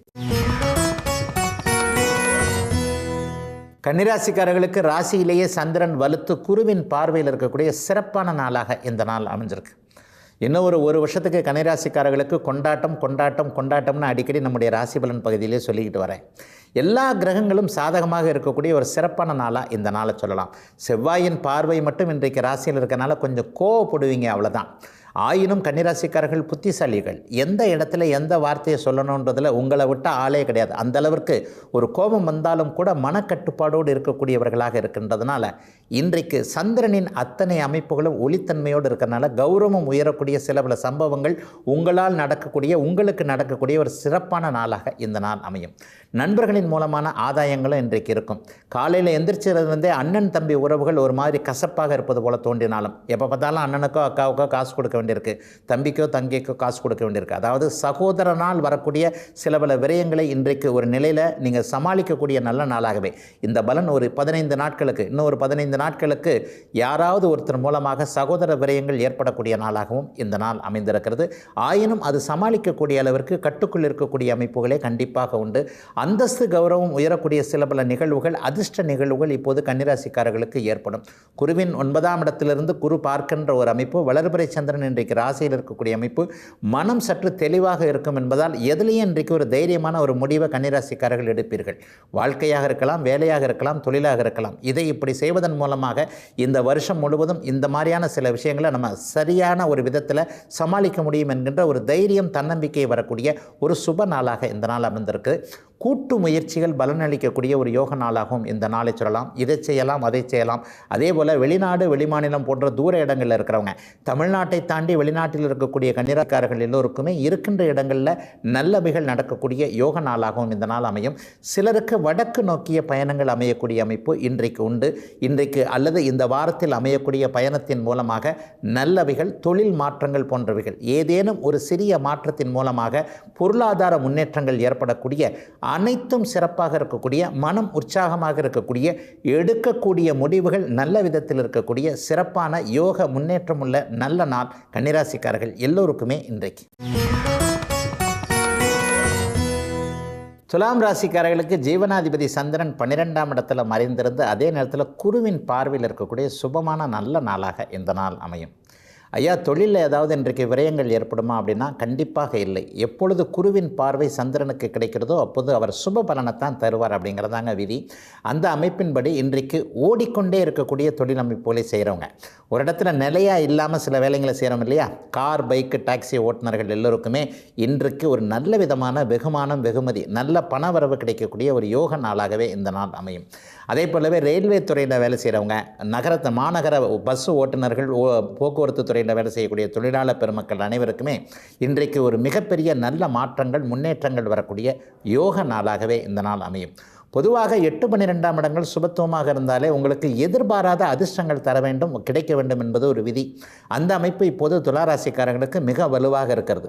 Speaker 1: கன்னிராசிக்காரர்களுக்கு ராசியிலேயே சந்திரன் வலுத்து குருவின் பார்வையில் இருக்கக்கூடிய சிறப்பான நாளாக இந்த நாள் அமைஞ்சிருக்கு. இன்னும் ஒரு வருஷத்துக்கு கன்னிராசிக்காரர்களுக்கு கொண்டாட்டம்னு அடிக்கடி நம்முடைய ராசி பலன் பகுதியிலே சொல்லிக்கிட்டு வரேன். எல்லா கிரகங்களும் சாதகமாக இருக்கக்கூடிய ஒரு சிறப்பான நாளாக இந்த நாளை சொல்லலாம். செவ்வாயின் பார்வை மட்டும் இன்றைக்கு ராசியில் இருக்கனால கொஞ்சம் கோவப்படுவீங்க, அவ்வளோதான். ஆயினும் கன்னிராசிக்காரர்கள் புத்திசாலிகள். எந்த இடத்துல எந்த வார்த்தையை சொல்லணுன்றதில் உங்களை விட்ட ஆளே கிடையாது. அந்தளவிற்கு ஒரு கோபம் வந்தாலும் கூட மனக்கட்டுப்பாடோடு இருக்கக்கூடியவர்களாக இருக்கின்றதுனால இன்றைக்கு சந்திரனின் அத்தனை அமைப்புகளும் ஒளித்தன்மையோடு இருக்கிறனால கௌரவம் உயரக்கூடிய சில பல சம்பவங்கள் உங்களால் உங்களுக்கு நடக்கக்கூடிய ஒரு சிறப்பான நாளாக இந்த நாள் அமையும். நண்பர்களின் மூலமான ஆதாயங்களும் இன்றைக்கு இருக்கும். காலையில் எந்திரிச்சிருந்தே அண்ணன் தம்பி உறவுகள் ஒரு மாதிரி கசப்பாக இருப்பது போல தோன்றினாலும், எப்போ பார்த்தாலும் அண்ணனுக்கோ அக்காவுக்கோ காசு கொடுக்க வேண்டியிருக்கு, தம்பிக்கோ தங்கைக்கோ காசு கொடுக்க வேண்டியிருக்கு. அதாவது சகோதரனால் வரக்கூடிய சில பல விரயங்களை இன்றைக்கு ஒரு நிலையில் நீங்கள் சமாளிக்கக்கூடிய நல்ல நாளாகவே இந்த பலன் ஒரு 15 நாட்களுக்கு, இன்னும் ஒரு 15 நாட்களுக்கு யாராவது ஒருத்தர் மூலமாக சகோதர விரயங்கள் ஏற்படக்கூடிய நாளாகவும் இந்த நாள் அமைந்திருக்கிறது. ஆயினும் அது சமாளிக்கக்கூடிய அளவிற்கு கட்டுக்குள் இருக்கக்கூடிய அமைப்புகளே கண்டிப்பாக உண்டு. அந்தஸ்து கௌரவம் உயரக்கூடிய சில பல நிகழ்வுகள், அதிர்ஷ்ட நிகழ்வுகள் இப்போது கன்னிராசிக்காரர்களுக்கு ஏற்படும். குருவின் 9ஆம் இடத்திலிருந்து குரு பார்க்கின்ற ஒரு அமைப்பு, வளர்பிறை சந்திரன் இன்றைக்கு ராசியில் இருக்கக்கூடிய அமைப்பு, மனம் சற்று தெளிவாக இருக்கும் என்பதால் எதிலையும் இன்றைக்கு ஒரு தைரியமான ஒரு முடிவை கன்னிராசிக்காரர்கள் எடுப்பீர்கள். வாழ்க்கையாக இருக்கலாம், வேலையாக இருக்கலாம், தொழிலாக இருக்கலாம். இதை இப்படி செய்வதன் மூலமாக இந்த வருஷம் முழுவதும் இந்த மாதிரியான சில விஷயங்களை நம்ம சரியான ஒரு விதத்தில் சமாளிக்க முடியும் என்கின்ற ஒரு தைரியம், தன்னம்பிக்கை வரக்கூடிய ஒரு சுப நாளாக இந்த நாள் அமைந்திருக்கு. கூட்டு முயற்சிகள் பலனளிக்கக்கூடிய ஒரு யோக நாளாகவும் இந்த நாளை சொல்லலாம். இதை செய்யலாம், அதை செய்யலாம். அதே போல் வெளிநாடு வெளிமாநிலம் போன்ற தூர இடங்களில் இருக்கிறவங்க, தமிழ்நாட்டை தாண்டி வெளிநாட்டில் இருக்கக்கூடிய கன்னிராசிக்காரர்கள் எல்லோருக்குமே இருக்கின்ற இடங்களில் நல்லவைகள் நடக்கக்கூடிய யோக நாளாகவும் இந்த நாள் அமையும். சிலருக்கு வடக்கு நோக்கிய பயணங்கள் அமையக்கூடிய அமைப்பு இன்றைக்கு உண்டு. இன்றைக்கு அல்லது இந்த வாரத்தில் அமையக்கூடிய பயணத்தின் மூலமாக நல்லவைகள், தொழில் மாற்றங்கள் போன்றவைகள், ஏதேனும் ஒரு சிறிய மாற்றத்தின் மூலமாக பொருளாதார முன்னேற்றங்கள் ஏற்படக்கூடிய, அனைத்தும் சிறப்பாக இருக்கக்கூடிய, மனம் உற்சாகமாக இருக்கக்கூடிய, எடுக்கக்கூடிய முடிவுகள் நல்ல விதத்தில் இருக்கக்கூடிய சிறப்பான யோக முன்னேற்றம் உள்ள நல்ல நாள் கன்னிராசிக்காரர்கள் எல்லோருக்குமே இன்றைக்கு. துலாம் ராசிக்காரர்களுக்கு ஜீவனாதிபதி சந்திரன் 12ஆம் இடத்துல மறைந்திருந்து அதே நேரத்தில் குருவின் பார்வையில் இருக்கக்கூடிய சுபமான நல்ல நாளாக இந்த நாள் அமையும். ஐயா, தொழிலில் ஏதாவது இன்றைக்கு விரயங்கள் ஏற்படுமா அப்படின்னா கண்டிப்பாக இல்லை. எப்பொழுது குருவின் பார்வை சந்திரனுக்கு கிடைக்கிறதோ அப்போது அவர் சுப பலனைத்தான் தருவார் அப்படிங்கிறதாங்க விதி. அந்த அமைப்பின்படி இன்றைக்கு ஓடிக்கொண்டே இருக்கக்கூடிய தொழில் அமைப்புகளை செய்கிறவங்க, ஒரு இடத்துல நிலையாக இல்லாமல் சில வேலைகளை செய்கிறோம் இல்லையா, கார், பைக்கு, டாக்ஸி ஓட்டுநர்கள் எல்லோருக்குமே இன்றைக்கு ஒரு நல்ல விதமான வெகுமானம், வெகுமதி, நல்ல பண வரவு கிடைக்கக்கூடிய ஒரு யோக நாளாகவே இந்த நாள் அமையும். அதே போலவே ரயில்வே துறையில் வேலை செய்கிறவங்க, மாநகர பஸ் ஓட்டுநர்கள், போக்குவரத்து துறையில் வேலை செய்யக்கூடிய தொழிலாளர் பெருமக்கள் அனைவருக்குமே இன்றைக்கு ஒரு மிகப்பெரிய நல்ல மாற்றங்கள், முன்னேற்றங்கள் வரக்கூடிய யோக நாளாகவே இந்த நாள் அமையும். பொதுவாக 8, 12ஆம் இடங்கள் சுபத்துவமாக இருந்தாலே உங்களுக்கு எதிர்பாராத அதிர்ஷ்டங்கள் தர வேண்டும், கிடைக்க வேண்டும் என்பது ஒரு விதி. அந்த அமைப்பு இப்போது துளாராசிக்காரர்களுக்கு மிக வலுவாக இருக்கிறது.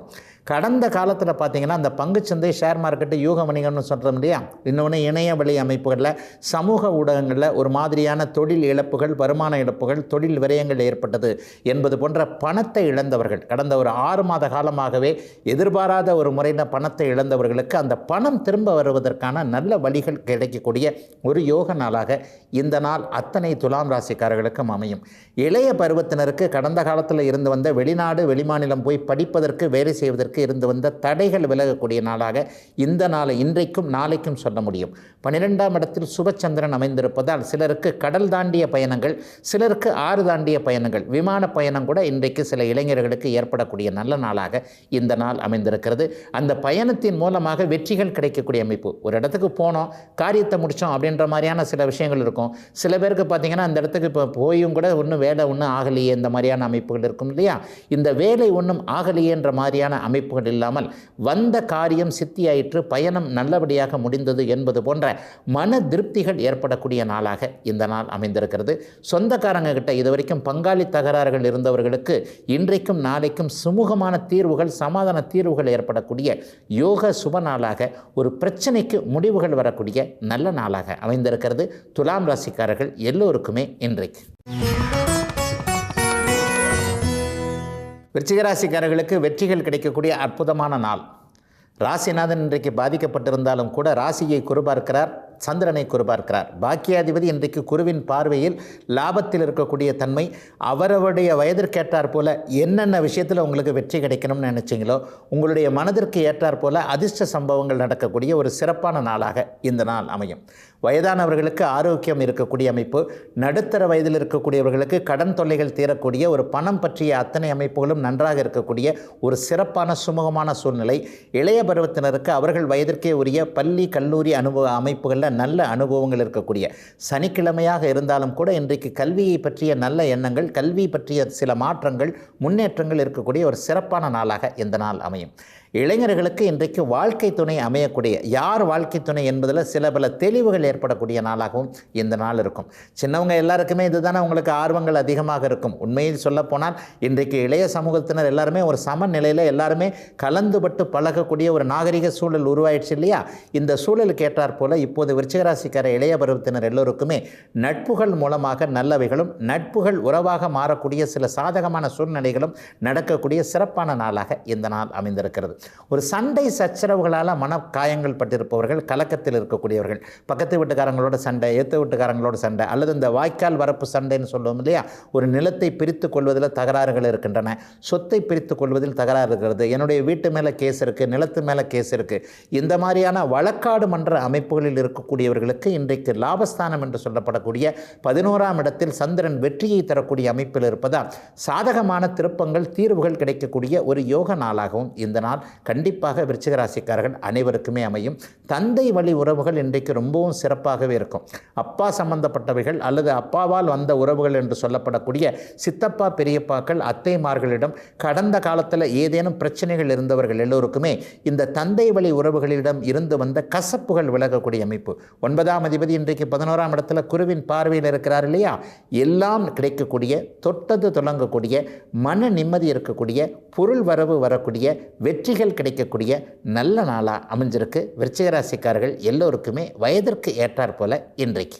Speaker 1: கடந்த காலத்தில் பார்த்தீங்கன்னா அந்த பங்குச்சந்தை, ஷேர் மார்க்கெட்டு, யூக வணிகம்னு சொல்கிறோம் இல்லையா, இன்னொன்று இணைய வழி அமைப்புகளில், சமூக ஊடகங்களில் ஒரு மாதிரியான தொழில் இழப்புகள், வருமான இழப்புகள், தொழில் விரயங்கள் ஏற்பட்டது என்பது போன்ற பணத்தை இழந்தவர்கள், கடந்த ஒரு 6 மாத காலமாகவே எதிர்பாராத ஒரு முறையில் பணத்தை இழந்தவர்களுக்கு அந்த பணம் திரும்ப வருவதற்கான நல்ல வழிகள் கிடைக்கக்கூடிய ஒரு யோக நாளாக இந்த நாள் அத்தனை துலாம் ராசிக்காரர்களுக்கும் அமையும். இளைய பருவத்தினருக்கு கடந்த காலத்தில் இருந்து வந்த வெளிநாடு வெளிமாநிலம் போய் படிப்பதற்கு, வேலை செய்வதற்கு இருந்து வந்த தடைகள் விலகக்கூடிய நாளாக இந்த நாளை இன்றைக்கும் நாளைக்கும் சொல்ல முடியும். 12ஆம் இடத்தில் சுபச்சந்திரன் அமைந்திருப்பதால் சிலருக்கு கடல் தாண்டிய பயணங்கள், சிலருக்கு ஆறு தாண்டிய பயணங்கள், விமான பயணம் கூட இன்றைக்கு சில இளைஞர்களுக்கு ஏற்படக்கூடிய நல்ல நாளாக இந்த நாள் அமைந்திருக்கிறது. அந்த பயணத்தின் மூலமாக வெற்றிகள் கிடைக்கக்கூடிய அமைப்பு. ஒரு இடத்துக்கு போனோம், காரியத்தை முடித்தோம் அப்படின்ற மாதிரியான சில விஷயங்கள் இருக்கும். சில பேருக்கு பார்த்திங்கன்னா அந்த இடத்துக்கு இப்போ போயும் கூட ஒன்றும் வேலை ஒன்றும் ஆகலையே, இந்த மாதிரியான அமைப்புகள் இருக்கும் இல்லையா. இந்த வேலை ஒன்றும் ஆகலையேன்ற மாதிரியான அமைப்புகள் இல்லாமல் வந்த காரியம் சித்தியாயிற்று, பயணம் நல்லபடியாக முடிந்தது என்பது போன்ற மன திருப்திகள் ஏற்படக்கூடிய நாளாக இந்த நாள் அமைந்திருக்கிறது. சொந்தக்காரங்க கிட்ட இதுவரைக்கும் பங்காளி தகராறுகள் இருந்தவர்களுக்கு இன்றைக்கும் நாளைக்கும் சுமூகமான தீர்வுகள், சமாதான தீர்வுகள் ஏற்படக்கூடிய யோக சுப நாளாக, ஒரு பிரச்சனைக்கு முடிவுகள் வரக்கூடிய நல்ல நாளாக அமைந்திருக்கிறது துலாம் ராசிக்காரர்கள் எல்லோருக்குமே இன்றைக்கு. விருச்சிக ராசிக்காரர்களுக்கு வெற்றிகள் கிடைக்கக்கூடிய அற்புதமான நாள். ராசிநாதன் இன்றைக்கு பாதிக்கப்பட்டிருந்தாலும் கூட ராசியை குருபார்க்கிறார், சந்திரனை குருபார்க்கிறார். பாக்கியாதிபதி இன்றைக்கு குருவின் பார்வையில் லாபத்தில் இருக்கக்கூடிய தன்மை, அவரவருடைய வயதிற்கேற்றார் போல என்னென்ன விஷயத்தில் உங்களுக்கு வெற்றி கிடைக்கணும்னு நினச்சிங்களோ உங்களுடைய மனதிற்கு ஏற்றார் போல அதிர்ஷ்ட சம்பவங்கள் நடக்கக்கூடிய ஒரு சிறப்பான நாளாக இந்த நாள் அமையும். வயதானவர்களுக்கு ஆரோக்கியம் இருக்கக்கூடிய அமைப்பு, நடுத்தர வயதில் இருக்கக்கூடியவர்களுக்கு கடன் தொல்லைகள் தீரக்கூடிய ஒரு பணம் பற்றிய அத்தனை அமைப்புகளும் நன்றாக இருக்கக்கூடிய ஒரு சிறப்பான சுமூகமான சூழ்நிலை. இளைய பருவத்தினருக்கு அவர்கள் வயதிற்கே உரிய பள்ளி, கல்லூரி அமைப்புகளில் நல்ல அனுபவங்கள் இருக்கக்கூடிய, சனிக்கிழமையாக இருந்தாலும் கூட இன்றைக்கு கல்வியை பற்றிய நல்ல எண்ணங்கள், கல்வி பற்றிய சில மாற்றங்கள், முன்னேற்றங்கள் இருக்கக்கூடிய ஒரு சிறப்பான நாளாக இந்த நாள் அமையும். இளைஞர்களுக்கு இன்றைக்கு வாழ்க்கை துணை அமையக்கூடிய, யார் வாழ்க்கை துணை என்பதில் சில பல தெளிவுகள் ஏற்படக்கூடிய நாளாகவும் இந்த நாள் இருக்கும். சின்னவங்க எல்லாருக்குமே இதுதானே உங்களுக்கு ஆர்வங்கள் அதிகமாக இருக்கும். உண்மையில் சொல்லப்போனால் இன்றைக்கு இளைய சமூகத்தினர் எல்லாருமே ஒரு சமநிலையில் எல்லாருமே கலந்துபட்டு பழகக்கூடிய ஒரு நாகரிக சூழல் உருவாயிடுச்சு இல்லையா? இந்த சூழலுக்கு ஏற்றாற் போல இப்போது விருச்சிகராசிக்கார இளைய பருவத்தினர் எல்லோருக்குமே நட்புகள் மூலமாக நல்லவைகளும், நட்புகள் உறவாக மாறக்கூடிய சில சாதகமான சூழ்நிலைகளும் நடக்கக்கூடிய சிறப்பான நாளாக இந்த நாள் அமைந்திருக்கிறது. ஒரு சண்டை சச்சரவுகளால் மன காயங்கள் பட்டிருப்பவர்கள், கலக்கத்தில் இருக்கக்கூடியவர்கள், பக்கத்து வீட்டுக்காரங்களோட சண்டை, ஏற்ற வீட்டுக்காரங்களோட சண்டை, அல்லது இந்த வாய்க்கால் வரப்பு சண்டைன்னு சொல்லுவோம் இல்லையா? ஒரு நிலத்தை பிரித்து கொள்வதில் தகராறுகள் இருக்கின்றன, சொத்தை பிரித்து கொள்வதில் தகராறு இருக்கிறது, என்னுடைய வீட்டு மேலே கேஸ் இருக்குது, நிலத்து மேலே கேஸ் இருக்குது. இந்த மாதிரியான வழக்காடு மன்ற அமைப்புகளில் இருக்கக்கூடியவர்களுக்கு இன்றைக்கு லாபஸ்தானம் என்று சொல்லப்படக்கூடிய 11ஆம் இடத்தில் சந்திரன் வெற்றியை தரக்கூடிய அமைப்பில் இருப்பதால் சாதகமான திருப்பங்கள், தீர்வுகள் கிடைக்கக்கூடிய ஒரு யோக நாளாகவும் இந்த நாள் கண்டிப்பாக விருச்சிக ராசிக்காரர்கள் அனைவருக்குமே அமையும். தந்தை வழி உறவுகள் இன்றைக்கு ரொம்பவும் சிறப்பாகவே இருக்கும். அப்பா சம்பந்தப்பட்டவைகள் அல்லது அப்பாவால் வந்த உறவுகள் என்று சொல்லப்படக்கூடிய சித்தப்பா, பெரியப்பாக்கள், அத்தைமார்களிடம் கடந்த காலத்தில் ஏதேனும் பிரச்சனைகள் இருந்தவர்கள் எல்லோருக்குமே இந்த தந்தை வழி உறவுகளிடம் இருந்து வந்த கசப்புகள் விலகக்கூடிய அமைப்பு. 9ஆம் அதிபதி இன்றைக்கு 11ஆம் இடத்துல குருவின் பார்வையில் இருக்கிறார் இல்லையா? எல்லாம் கிடைக்கக்கூடிய, தொட்டது தொடங்கக்கூடிய, மன நிம்மதி இருக்கக்கூடிய, பொருள் வரவு வரக்கூடிய, வெற்றிகள் கிடைக்கக்கூடிய நல்ல நாளாக அமைஞ்சிருக்கு விருச்சிக ராசிக்காரர்கள் எல்லோருக்குமே வயதிற்கு ஏற்றாற் போல இன்றைக்கு.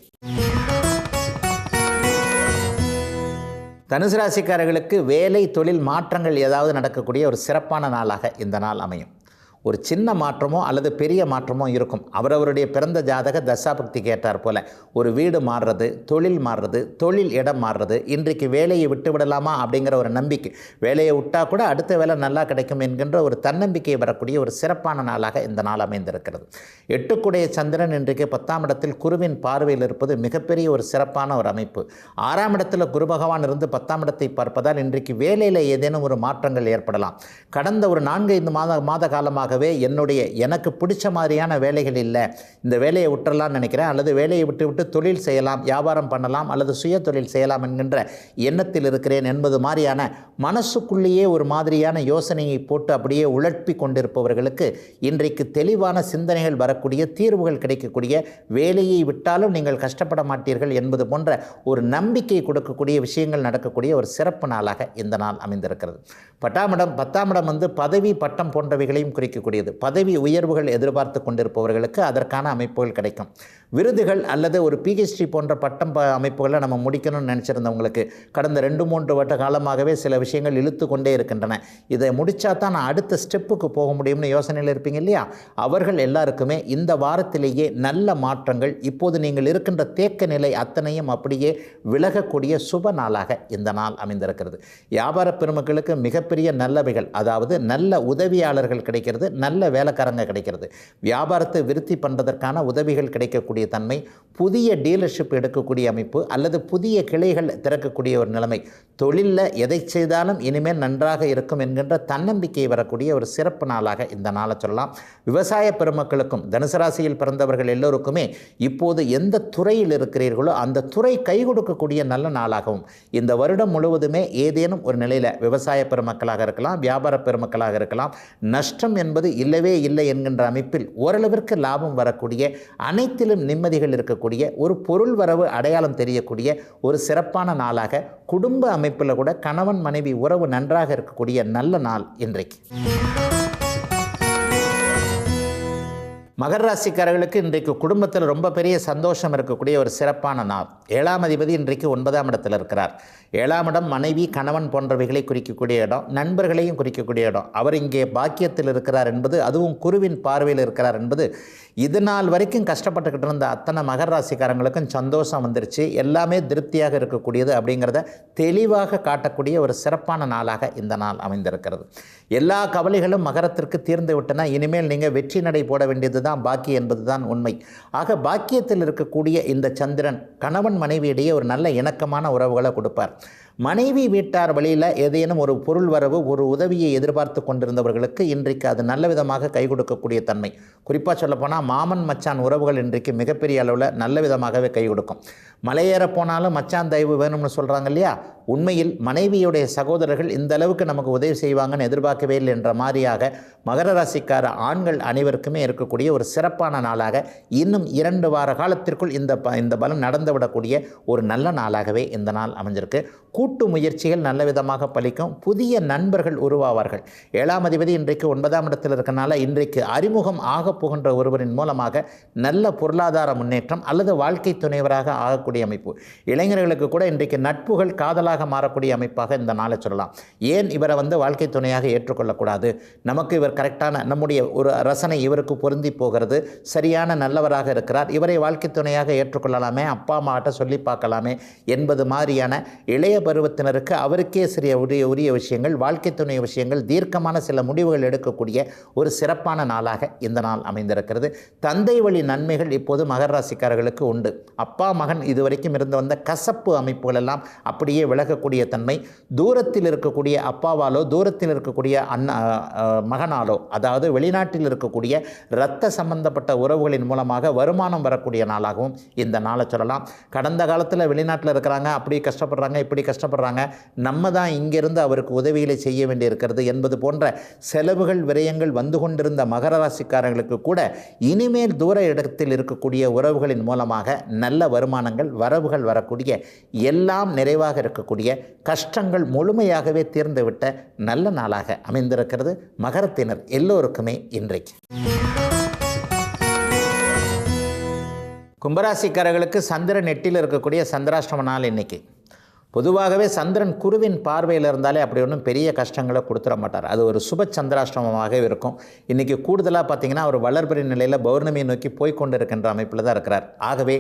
Speaker 1: தனுசு ராசிக்காரர்களுக்கு வேலை, தொழில் மாற்றங்கள் ஏதாவது நடக்கக்கூடிய ஒரு சிறப்பான நாளாக இந்த நாள் அமையும். ஒரு சின்ன மாற்றமோ அல்லது பெரிய மாற்றமோ இருக்கும். அவரவருடைய பிறந்த ஜாதக தசாபக்திக்கு ஏற்றார் போல் ஒரு வீடு மாறுறது, தொழில் மாறுறது, தொழில் இடம் மாறுறது, இன்றைக்கு வேலையை விட்டு விடலாமா அப்படிங்கிற ஒரு நம்பிக்கை, வேலையை விட்டால் கூட அடுத்த வேலை நல்லா கிடைக்கும் என்கின்ற ஒரு தன்னம்பிக்கை வரக்கூடிய ஒரு சிறப்பான நாளாக இந்த நாள் அமைந்திருக்கிறது. 8க்குடைய சந்திரன் இன்றைக்கு 10ஆம் இடத்தில் குருவின் பார்வையில் இருப்பது மிகப்பெரிய ஒரு சிறப்பான ஒரு அமைப்பு. 6ஆம் இடத்தில் குரு பகவான் இருந்து 10ஆம் இடத்தை பார்ப்பதால் இன்றைக்கு வேலையில் ஏதேனும் ஒரு மாற்றங்கள் ஏற்படலாம். கடந்த ஒரு 4-5 மாத காலமாக எனக்கு பிடிச்ச மாதிரியான வேலைகள் இல்லை, இந்த வேலையை விட்டுறலாம்னு நினைக்கிறேன், அல்லது வேலையை விட்டு தொழில் செய்யலாம், வியாபாரம் பண்ணலாம், அல்லது சுய தொழில் செய்யலாம் என்கின்ற எண்ணத்தில் இருக்கிறேன் என்பது மாதிரியான மனசுக்குள்ளேயே ஒரு மாதிரியான யோசனையை போட்டு அப்படியே உழப்பி கொண்டிருப்பவர்களுக்கு இன்றைக்கு தெளிவான சிந்தனைகள் வரக்கூடிய, தீர்வுகள் கிடைக்கக்கூடிய, வேலையை விட்டாலும் நீங்கள் கஷ்டப்பட மாட்டீர்கள் என்பது போன்ற ஒரு நம்பிக்கை கொடுக்கக்கூடிய விஷயங்கள் நடக்கக்கூடிய ஒரு சிறப்பு நாளாக இந்த நாள் அமைந்திருக்கிறது. 10ஆம் இடம் வந்து பதவி, பட்டம் போன்றவைகளையும் குறிக்கக்கூடியது. பதவி உயர்வுகள் எதிர்பார்த்து கொண்டிருப்பவர்களுக்கு அதற்கான அமைப்புகள் கிடைக்கும். விருதுகள் அல்லது ஒரு PhD போன்ற பட்டம் அமைப்புகளை நம்ம முடிக்கணும்னு நினச்சிருந்தவங்களுக்கு கடந்த 2-3 வருட காலமாகவே சில விஷயங்கள் இழுத்து கொண்டே இருக்கின்றன. இதை முடித்தா தான் நான் அடுத்த ஸ்டெப்புக்கு போக முடியும்னு யோசனையில் இருப்பீங்க இல்லையா? அவர்கள் எல்லாருக்குமே இந்த வாரத்திலேயே நல்ல மாற்றங்கள், இப்போது நீங்கள் இருக்கின்ற தேக்க நிலை அத்தனையும் அப்படியே விலகக்கூடிய சுப நாளாக இந்த நாள் அமைந்திருக்கிறது. வியாபார பெருமக்களுக்கு மிகப்பெரிய நல்லவைகள், அதாவது நல்ல உதவியாளர்கள் கிடைக்கிறது, நல்ல வேலைக்காரங்க கிடைக்கிறது, வியாபாரத்தை விருத்தி பண்ணுறதற்கான உதவிகள் கிடைக்கக்கூடிய தன்மை, புதிய டீலர்ஷிப் எடுக்கக்கூடிய அமைப்பு அல்லது புதிய கிளைகள் திறக்கக்கூடிய ஒரு நிலைமை, தொழிலில் எதை செய்தாலும் இனிமேல் நன்றாக இருக்கும் என்கின்ற தன்னம்பிக்கை வரக்கூடிய ஒரு சிறப்பு நாளாக இந்த நாளை சொல்லலாம். விவசாய பெருமக்களுக்கும் தனுசு ராசியில் பிறந்தவர்கள் எல்லோருக்குமே இப்போது எந்த துறையில் இருக்கிறீர்களோ அந்த துறை கை கொடுக்கக்கூடிய நல்ல நாளாகவும் இந்த வருடம் முழுவதுமே ஏதேனும் ஒரு நிலையில் விவசாய பெருமக்களாக இருக்கலாம், வியாபார பெருமக்களாக இருக்கலாம், நஷ்டம் என்பது இல்லவே இல்லை என்கின்ற அமைப்பில் ஓரளவிற்கு லாபம் வரக்கூடிய, அனைத்திலும் நிம்மதிகள் இருக்கக்கூடிய, ஒரு பொருள் வரவு அடையாளம் தெரியக்கூடிய ஒரு சிறப்பான நாளாக, குடும்ப அமைப்பில் கூட கணவன் மனைவி உறவு நன்றாக இருக்கக்கூடிய நல்ல நாள் இன்றைக்கு. மகர ராசிக்காரர்களுக்கு இன்றைக்கு குடும்பத்தில் ரொம்ப பெரிய சந்தோஷம் இருக்கக்கூடிய ஒரு சிறப்பான நாள். 7ஆம் அதிபதி இன்றைக்கு 9ஆம் இடத்தில் இருக்கிறார். 7ஆம் இடம் மனைவி, கணவன் போன்றவைகளை குறிக்கக்கூடிய இடம், நண்பர்களையும் குறிக்கக்கூடிய இடம். அவர் இங்கே பாக்கியத்தில் இருக்கிறார் என்பது, அதுவும் குருவின் பார்வையில் இருக்கிறார் என்பது, இது நாள் வரைக்கும் கஷ்டப்பட்டுக்கிட்டு இருந்த அத்தனை மகர ராசிக்காரங்களுக்கும் சந்தோஷம் வந்துருச்சு, எல்லாமே திருப்தியாக இருக்கக்கூடியது அப்படிங்கிறத தெளிவாக காட்டக்கூடிய ஒரு சிறப்பான நாளாக இந்த நாள் அமைந்திருக்கிறது. எல்லா கவலைகளும் மகரத்திற்கு தீர்ந்து விட்டன. இனிமேல் நீங்கள் வெற்றி நடை போட வேண்டியது தான் பாக்கி என்பது தான் உண்மை. ஆக பாக்கியத்தில் இருக்கக்கூடிய இந்த சந்திரன் கணவன் மனைவியிடையே ஒரு நல்ல இணக்கமான உறவுகளை கொடுப்பார். மனைவி வீட்டார் வழியில் ஏதேனும் ஒரு பொருள் வரவு, ஒரு உதவியை எதிர்பார்த்து கொண்டிருந்தவர்களுக்கு இன்றைக்கு அது நல்ல விதமாக கை கொடுக்கக்கூடிய தன்மை. குறிப்பாக சொல்லப்போனால் மாமன் மச்சான் உறவுகள் இன்றைக்கு மிகப்பெரிய அளவில் நல்ல விதமாகவே கை கொடுக்கும். மலையேற போனாலும் மச்சான் தயவு வேணும்னு சொல்கிறாங்க இல்லையா, உண்மையில் மனைவியுடைய சகோதரர்கள் இந்த அளவுக்கு நமக்கு உதவி செய்வாங்கன்னு எதிர்பார்க்கவே இல்லை என்ற மாதிரியாக மகர ராசிக்கார ஆண்கள் அனைவருக்குமே இருக்கக்கூடிய ஒரு சிறப்பான நாளாக இன்னும் 2 வார காலத்திற்குள் இந்த பலன் நடந்துவிடக்கூடிய ஒரு நல்ல நாளாகவே இந்த நாள் அமைஞ்சிருக்கு. கூட்டு முயற்சிகள் நல்ல விதமாக பலிக்கும். புதிய நண்பர்கள் உருவாவார்கள். 7ஆம் அதிபதி இன்றைக்கு 9ஆம் இடத்தில் இருக்கனால இன்றைக்கு அறிமுகம் ஆகப் போகின்ற ஒருவரின் மூலமாக நல்ல பொருளாதார முன்னேற்றம் அல்லது வாழ்க்கை துணைவராக ஆகக்கூடிய அமைப்பு. இளைஞர்களுக்கு கூட இன்றைக்கு நட்புகள் காதலாக மாறக்கூடிய அமைப்பாக இந்த நாளை சொல்லலாம். ஏன் இவரை வாழ்க்கை துணையாக ஏற்றுக்கொள்ளக்கூடாது, நமக்கு இவர் கரெக்டான நம்முடைய ஒரு ரசனை இவருக்கு பொருந்தி போகிறது, சரியான நல்லவராக இருக்கிறார், இவரை வாழ்க்கை துணையாக ஏற்றுக்கொள்ளலாமே, அப்பா அம்மாட்ட சொல்லி பார்க்கலாமே என்பது மாதிரியான இளைய பருவத்தினருக்கு அவருக்கே உரிய விஷயங்கள், வாழ்க்கை துணை விஷயங்கள், தீர்க்கமான சில முடிவுகள் எடுக்கக்கூடிய ஒரு சிறப்பான நாளாக இந்த நாள் அமைந்திருக்கிறது. தந்தை வழி நன்மைகள் இப்போது மகர ராசிக்காரர்களுக்கு உண்டு. அப்பா மகன் இதுவரைக்கும் இருந்து வந்த கசப்பு அமைப்புகள் எல்லாம் அப்படியே விலகக்கூடிய தன்மை. தூரத்தில் இருக்கக்கூடிய அப்பாவாலோ, தூரத்தில் இருக்கக்கூடிய மகனாலோ, அதாவது வெளிநாட்டில் இருக்கக்கூடிய இரத்த சம்பந்தப்பட்ட உறவுகளின் மூலமாக வருமானம் வரக்கூடிய நாளாகவும் இந்த நாளை சொல்லலாம். கடந்த காலத்தில் வெளிநாட்டில் இருக்கிறாங்க, அப்படி கஷ்டப்படுறாங்க, இப்படி கஷ்டப்படுறாங்க, நம்ம தான் இங்கிருந்து அவருக்கு உதவிகளை செய்ய வேண்டியிருக்கிறது என்பது போன்ற செலவுகள் விரயங்கள் வந்து கொண்டிருந்த மகர ராசிக்காரர்களுக்கு கூட இனிமேல் தூர இடத்தில் இருக்கக்கூடிய உறவுகளின் மூலமாக நல்ல வருமானங்கள், வரவுகள் வரக்கூடிய, எல்லாம் நிறைவாக இருக்கக்கூடிய, கஷ்டங்கள் முழுமையாகவே தீர்ந்துவிட்ட நல்ல நாளாக அமைந்திருக்கிறது மகரத்தினர் எல்லோருக்குமே இன்றைக்கு. கும்பராசிக்காரர்களுக்கு சந்திரன் 8ல் இருக்கக்கூடிய சந்திராஷ்டம நாள் இன்னைக்கு. பொதுவாகவே சந்திரன் குருவின் பார்வையில் இருந்தாலே அப்படி ஒன்றும் பெரிய கஷ்டங்களை கொடுத்துட மாட்டார். அது ஒரு சுப சந்திராஷ்டமமாக இருக்கும். இன்றைக்கி கூடுதலாக பார்த்திங்கன்னா அவர் வளர்பிறை நிலையில் பௌர்ணமியை நோக்கி போய்கொண்டு இருக்கின்ற அமைப்பில் தான் இருக்கிறார். ஆகவே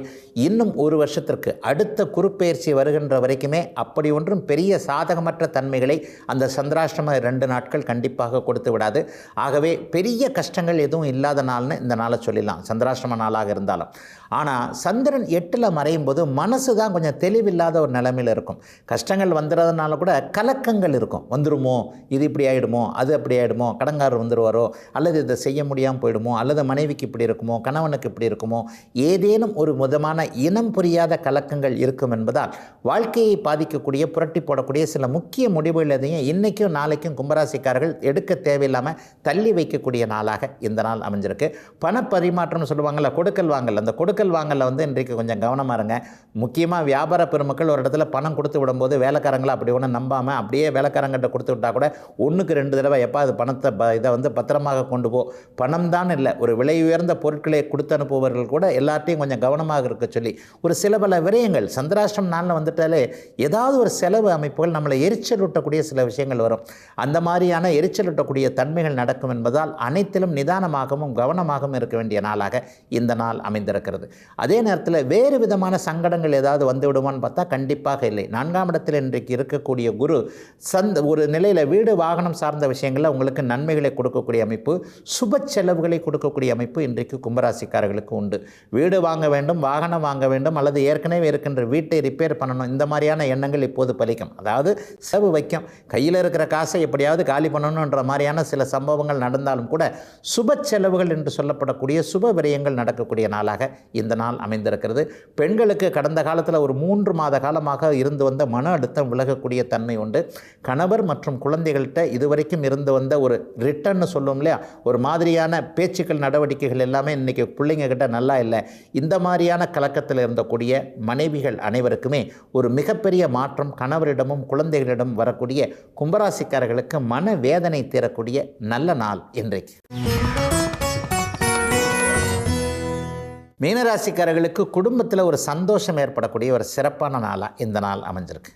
Speaker 1: இன்னும் ஒரு வருஷத்திற்கு அடுத்த குருப்பெயர்ச்சி வருகின்ற வரைக்குமே அப்படி ஒன்றும் பெரிய சாதகமற்ற தன்மைகளை அந்த சந்திராஷ்டம 2 நாட்கள் கண்டிப்பாக கொடுத்து விடாது. ஆகவே பெரிய கஷ்டங்கள் எதுவும் இல்லாத நாள்னு இந்த நாளை சொல்லிடலாம், சந்திராஷ்டம நாளாக இருந்தாலும். ஆனால் சந்திரன் 8ல் மறையும் போது மனசு தான் கொஞ்சம் தெளிவில்லாத ஒரு நிலைமையில் இருக்கும். கஷ்டங்கள் வந்துடுறதுனால கூட கலக்கங்கள் இருக்கும். வந்துடுமோ, இது இப்படி ஆகிடுமோ, அது அப்படி ஆகிடுமோ, கடங்காரர் வந்துடுவாரோ, அல்லது இதை செய்ய முடியாமல் போயிடுமோ, அல்லது மனைவிக்கு இப்படி இருக்குமோ, கணவனுக்கு இப்படி இருக்குமோ, ஏதேனும் ஒரு விதமான இனம் புரியாத கலக்கங்கள் இருக்கும் என்பதால் வாழ்க்கையை பாதிக்கக்கூடிய, புரட்டி போடக்கூடிய சில முக்கிய முடிவுகள் எதையும் இன்றைக்கும் நாளைக்கும் கும்பராசிக்காரர்கள் எடுக்க தேவையில்லாமல் தள்ளி வைக்கக்கூடிய நாளாக இந்த நாள் அமைஞ்சிருக்கு. பணப்பரிமாற்றம் சொல்லுவாங்கள்ல, கொடுக்கல் வாங்கல், அந்த கொடுக்கல் வாங்கலில் இன்றைக்கு கொஞ்சம் கவனமாக இருங்க. முக்கியமாக வியாபார பெருமக்கள் ஒரு இடத்துல பணம் கொடுத்து விடும்போது வேலைக்காரங்களை அப்படி ஒன்றும் நம்பாமல் அப்படியே வேலைக்காரங்கிட்ட கொடுத்து விட்டால் கூட 1க்கு 2 தடவை எப்போ அது பணத்தை இதை பத்திரமாக கொண்டு போ, பணம் தான் இல்லை, ஒரு விலை உயர்ந்த பொருட்களை கொடுத்து அனுப்புபவர்கள் கூட எல்லாத்தையும் கொஞ்சம் கவனமாக இருக்க சொல்லி ஒரு சில பல விரயங்கள் சந்திராஷ்டம் நாளில் வந்துட்டாலே ஏதாவது ஒரு செலவு அமைப்புகள் நம்மளை எரிச்சல் ஊட்டக்கூடிய சில விஷயங்கள் வரும். அந்த மாதிரியான எரிச்சல் ஊட்டக்கூடிய தன்மைகள் நடக்கும் என்பதால் அனைத்திலும் நிதானமாகவும் கவனமாகவும் இருக்க வேண்டிய நாளாக இந்த நாள் அமைந்திருக்கிறது. அதே நேரத்தில் வேறு விதமான சங்கடங்கள் ஏதாவது வந்து விடுமான்னு பார்த்தா கண்டிப்பாக இல்லை. 4ஆம் இடத்தில் இன்றைக்கு இருக்கக்கூடிய குரு ஒரு நிலையில் வீடு வாகனம் சார்ந்த விஷயங்களில் உங்களுக்கு நன்மைகளை கொடுக்கக்கூடிய அமைப்பு, சுப செலவுகளை கொடுக்கக்கூடிய அமைப்பு இன்றைக்கு கும்பராசிக்காரர்களுக்கு உண்டு. வீடு வாங்க வேண்டும், வாகனம் வாங்க வேண்டும், அல்லது ஏற்கனவே இருக்கின்ற வீட்டை ரிப்பேர் பண்ணணும், இந்த மாதிரியான எண்ணங்கள் இப்போது பலிக்கும். அதாவது செலவு வைக்கும், கையில் இருக்கிற காசை எப்படியாவது காலி பண்ணணுன்ற மாதிரியான சில சம்பவங்கள் நடந்தாலும் கூட சுப செலவுகள் என்று சொல்லப்படக்கூடிய சுப விரயங்கள் நடக்கக்கூடிய நாளாக இந்த நாள் அமைந்திருக்கிறது. பெண்களுக்கு கடந்த காலத்தில் ஒரு 3 மாத காலமாக இருந்து வந்த மன அழுத்தம் விலகக்கூடிய தன்மை உண்டு. கணவர் மற்றும் குழந்தைகள்கிட்ட இதுவரைக்கும் இருந்து வந்த ஒரு ரிட்டர்ன்னு சொல்லுவோம் இல்லையா, ஒரு மாதிரியான பேச்சுக்கள் நடவடிக்கைகள் எல்லாமே இன்றைக்கி பிள்ளைங்க கிட்ட நல்லா இல்லை. இந்த மாதிரியான கலக்கத்தில் இருந்தக்கூடிய மனைவிகள் அனைவருக்குமே ஒரு மிகப்பெரிய மாற்றம் கணவரிடமும் குழந்தைகளிடம் வரக்கூடிய கும்பராசிக்காரர்களுக்கு மன வேதனை தீரக்கூடிய நல்ல நாள் இன்றைக்கு. மீனராசிக்காரர்களுக்கு குடும்பத்தில் ஒரு சந்தோஷம் ஏற்படக்கூடிய ஒரு சிறப்பான நாளாக இந்த நாள் அமைஞ்சிருக்கு.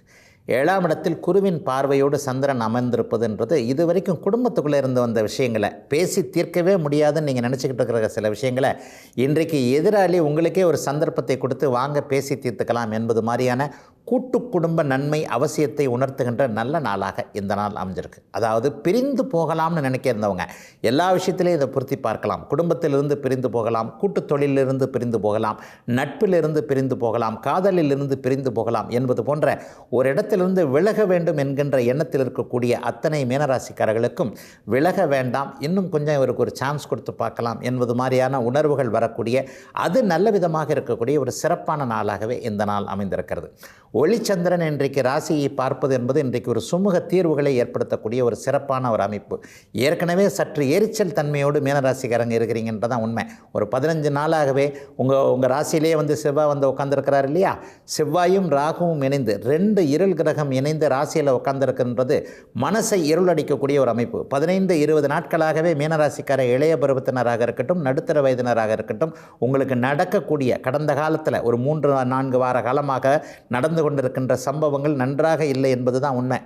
Speaker 1: 7ஆம் இடத்தில் குருவின் பார்வையோடு சந்திரன் அமர்ந்திருப்பதுன்றது இதுவரைக்கும் குடும்பத்துக்குள்ளே இருந்து வந்த விஷயங்களை பேசி தீர்க்கவே முடியாதுன்னு நீங்கள் நினச்சிக்கிட்டு இருக்கிற சில விஷயங்களை இன்றைக்கு எதிராளி உங்களுக்கே ஒரு சந்தர்ப்பத்தை கொடுத்து வாங்க பேசி தீர்த்துக்கலாம் என்பது மாதிரியான கூட்டு குடும்ப நன்மை அவசியத்தை உணர்த்துகின்ற நல்ல நாளாக இந்த நாள் அமைஞ்சிருக்கு. அதாவது பிரிந்து போகலாம்னு நினைக்க இருந்தவங்க எல்லா விஷயத்திலையும் இதை பொருத்தி பார்க்கலாம். குடும்பத்திலிருந்து பிரிந்து போகலாம், கூட்டு தொழிலிருந்து பிரிந்து போகலாம், நட்பிலிருந்து பிரிந்து போகலாம், காதலிலிருந்து பிரிந்து போகலாம் என்பது போன்ற ஒரு இடத்திலிருந்து விலக வேண்டும் என்கின்ற எண்ணத்தில் இருக்கக்கூடிய அத்தனை மீனராசிக்காரர்களுக்கும் விலக வேண்டாம், இன்னும் கொஞ்சம் இவருக்கு ஒரு சான்ஸ் கொடுத்து பார்க்கலாம் என்பது மாதிரியான உணர்வுகள் வரக்கூடிய அது நல்ல விதமாக இருக்கக்கூடிய ஒரு சிறப்பான நாளாகவே இந்த நாள் அமைந்திருக்கிறது. ஒளிச்சந்திரன் இன்றைக்கு ராசியை பார்ப்பது என்பது இன்றைக்கு ஒரு சுமூக தீர்வுகளை ஏற்படுத்தக்கூடிய ஒரு சிறப்பான ஒரு அமைப்பு. ஏற்கனவே சற்று எரிச்சல் தன்மையோடு மீனராசிக்காரங்க இருக்கிறீங்கன்றதான் உண்மை. ஒரு 15 நாளாகவே உங்கள் ராசியிலே செவ்வாய் உட்காந்துருக்கிறார் இல்லையா? செவ்வாயும் ராகுவும் இணைந்து 2 இருள் கிரகம் இணைந்து ராசியில் உட்காந்துருக்குன்றது மனசை இருளடிக்கக்கூடிய ஒரு அமைப்பு. 15-20 நாட்களாகவே மீனராசிக்கார இளைய பருவத்தினராக இருக்கட்டும், நடுத்தர வயதினராக இருக்கட்டும், உங்களுக்கு நடக்கக்கூடிய கடந்த காலத்தில் ஒரு 3-4 வார காலமாக நடந்து கொண்டிருக்கின்ற சம்பவங்கள் நன்றாக இல்லை என்பது தான் உண்மை.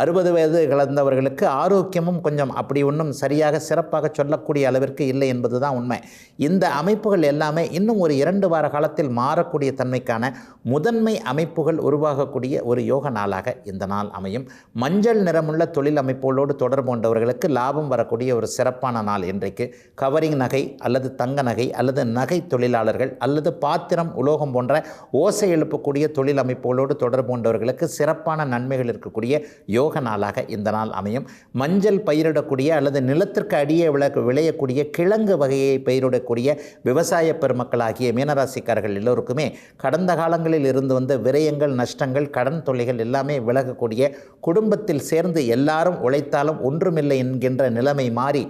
Speaker 1: 60 வயது கலந்தவர்களுக்கு ஆரோக்கியமும் கொஞ்சம் அப்படி ஒன்றும் சரியாக சிறப்பாக சொல்லக்கூடிய அளவிற்கு இல்லை என்பது தான் உண்மை. இந்த அமைப்புகள் எல்லாமே இன்னும் ஒரு 2 வார காலத்தில் மாறக்கூடிய தன்மைக்கான முதன்மை அமைப்புகள் உருவாகக்கூடிய ஒரு யோக நாளாக இந்த நாள் அமையும். மஞ்சள் நிறமுள்ள தொழில் அமைப்புகளோடு தொடர்பு கொண்டவர்களுக்கு லாபம் வரக்கூடிய ஒரு சிறப்பான நாள் இன்றைக்கு. கவரிங் நகை அல்லது தங்க நகை அல்லது நகை தொழிலாளர்கள் அல்லது பாத்திரம், உலோகம் போன்ற ஓசை எழுப்பக்கூடிய தொழில் அமைப்புகளோடு தொடர்பு கொண்டவர்களுக்கு சிறப்பான நன்மைகள் இருக்கக்கூடிய யோக நாளாக இந்த நாள் அமையும். மஞ்சள் பயிரிடக்கூடிய அல்லது நிலத்திற்கு அடியே விளையக்கூடிய கிழங்கு வகையை பயிரிடக்கூடிய விவசாய பெருமக்களாகிய மீனராசிக்காரர்கள் எல்லோருக்குமே கடந்த காலங்களில் இருந்து வந்த விரயங்கள், நஷ்டங்கள், கடன் தொல்லைகள் எல்லாமே விலகக்கூடிய, குடும்பத்தில் சேர்ந்து எல்லாரும் உழைத்தாலும் ஒன்றுமில்லை என்கின்ற நிலைமை மாறி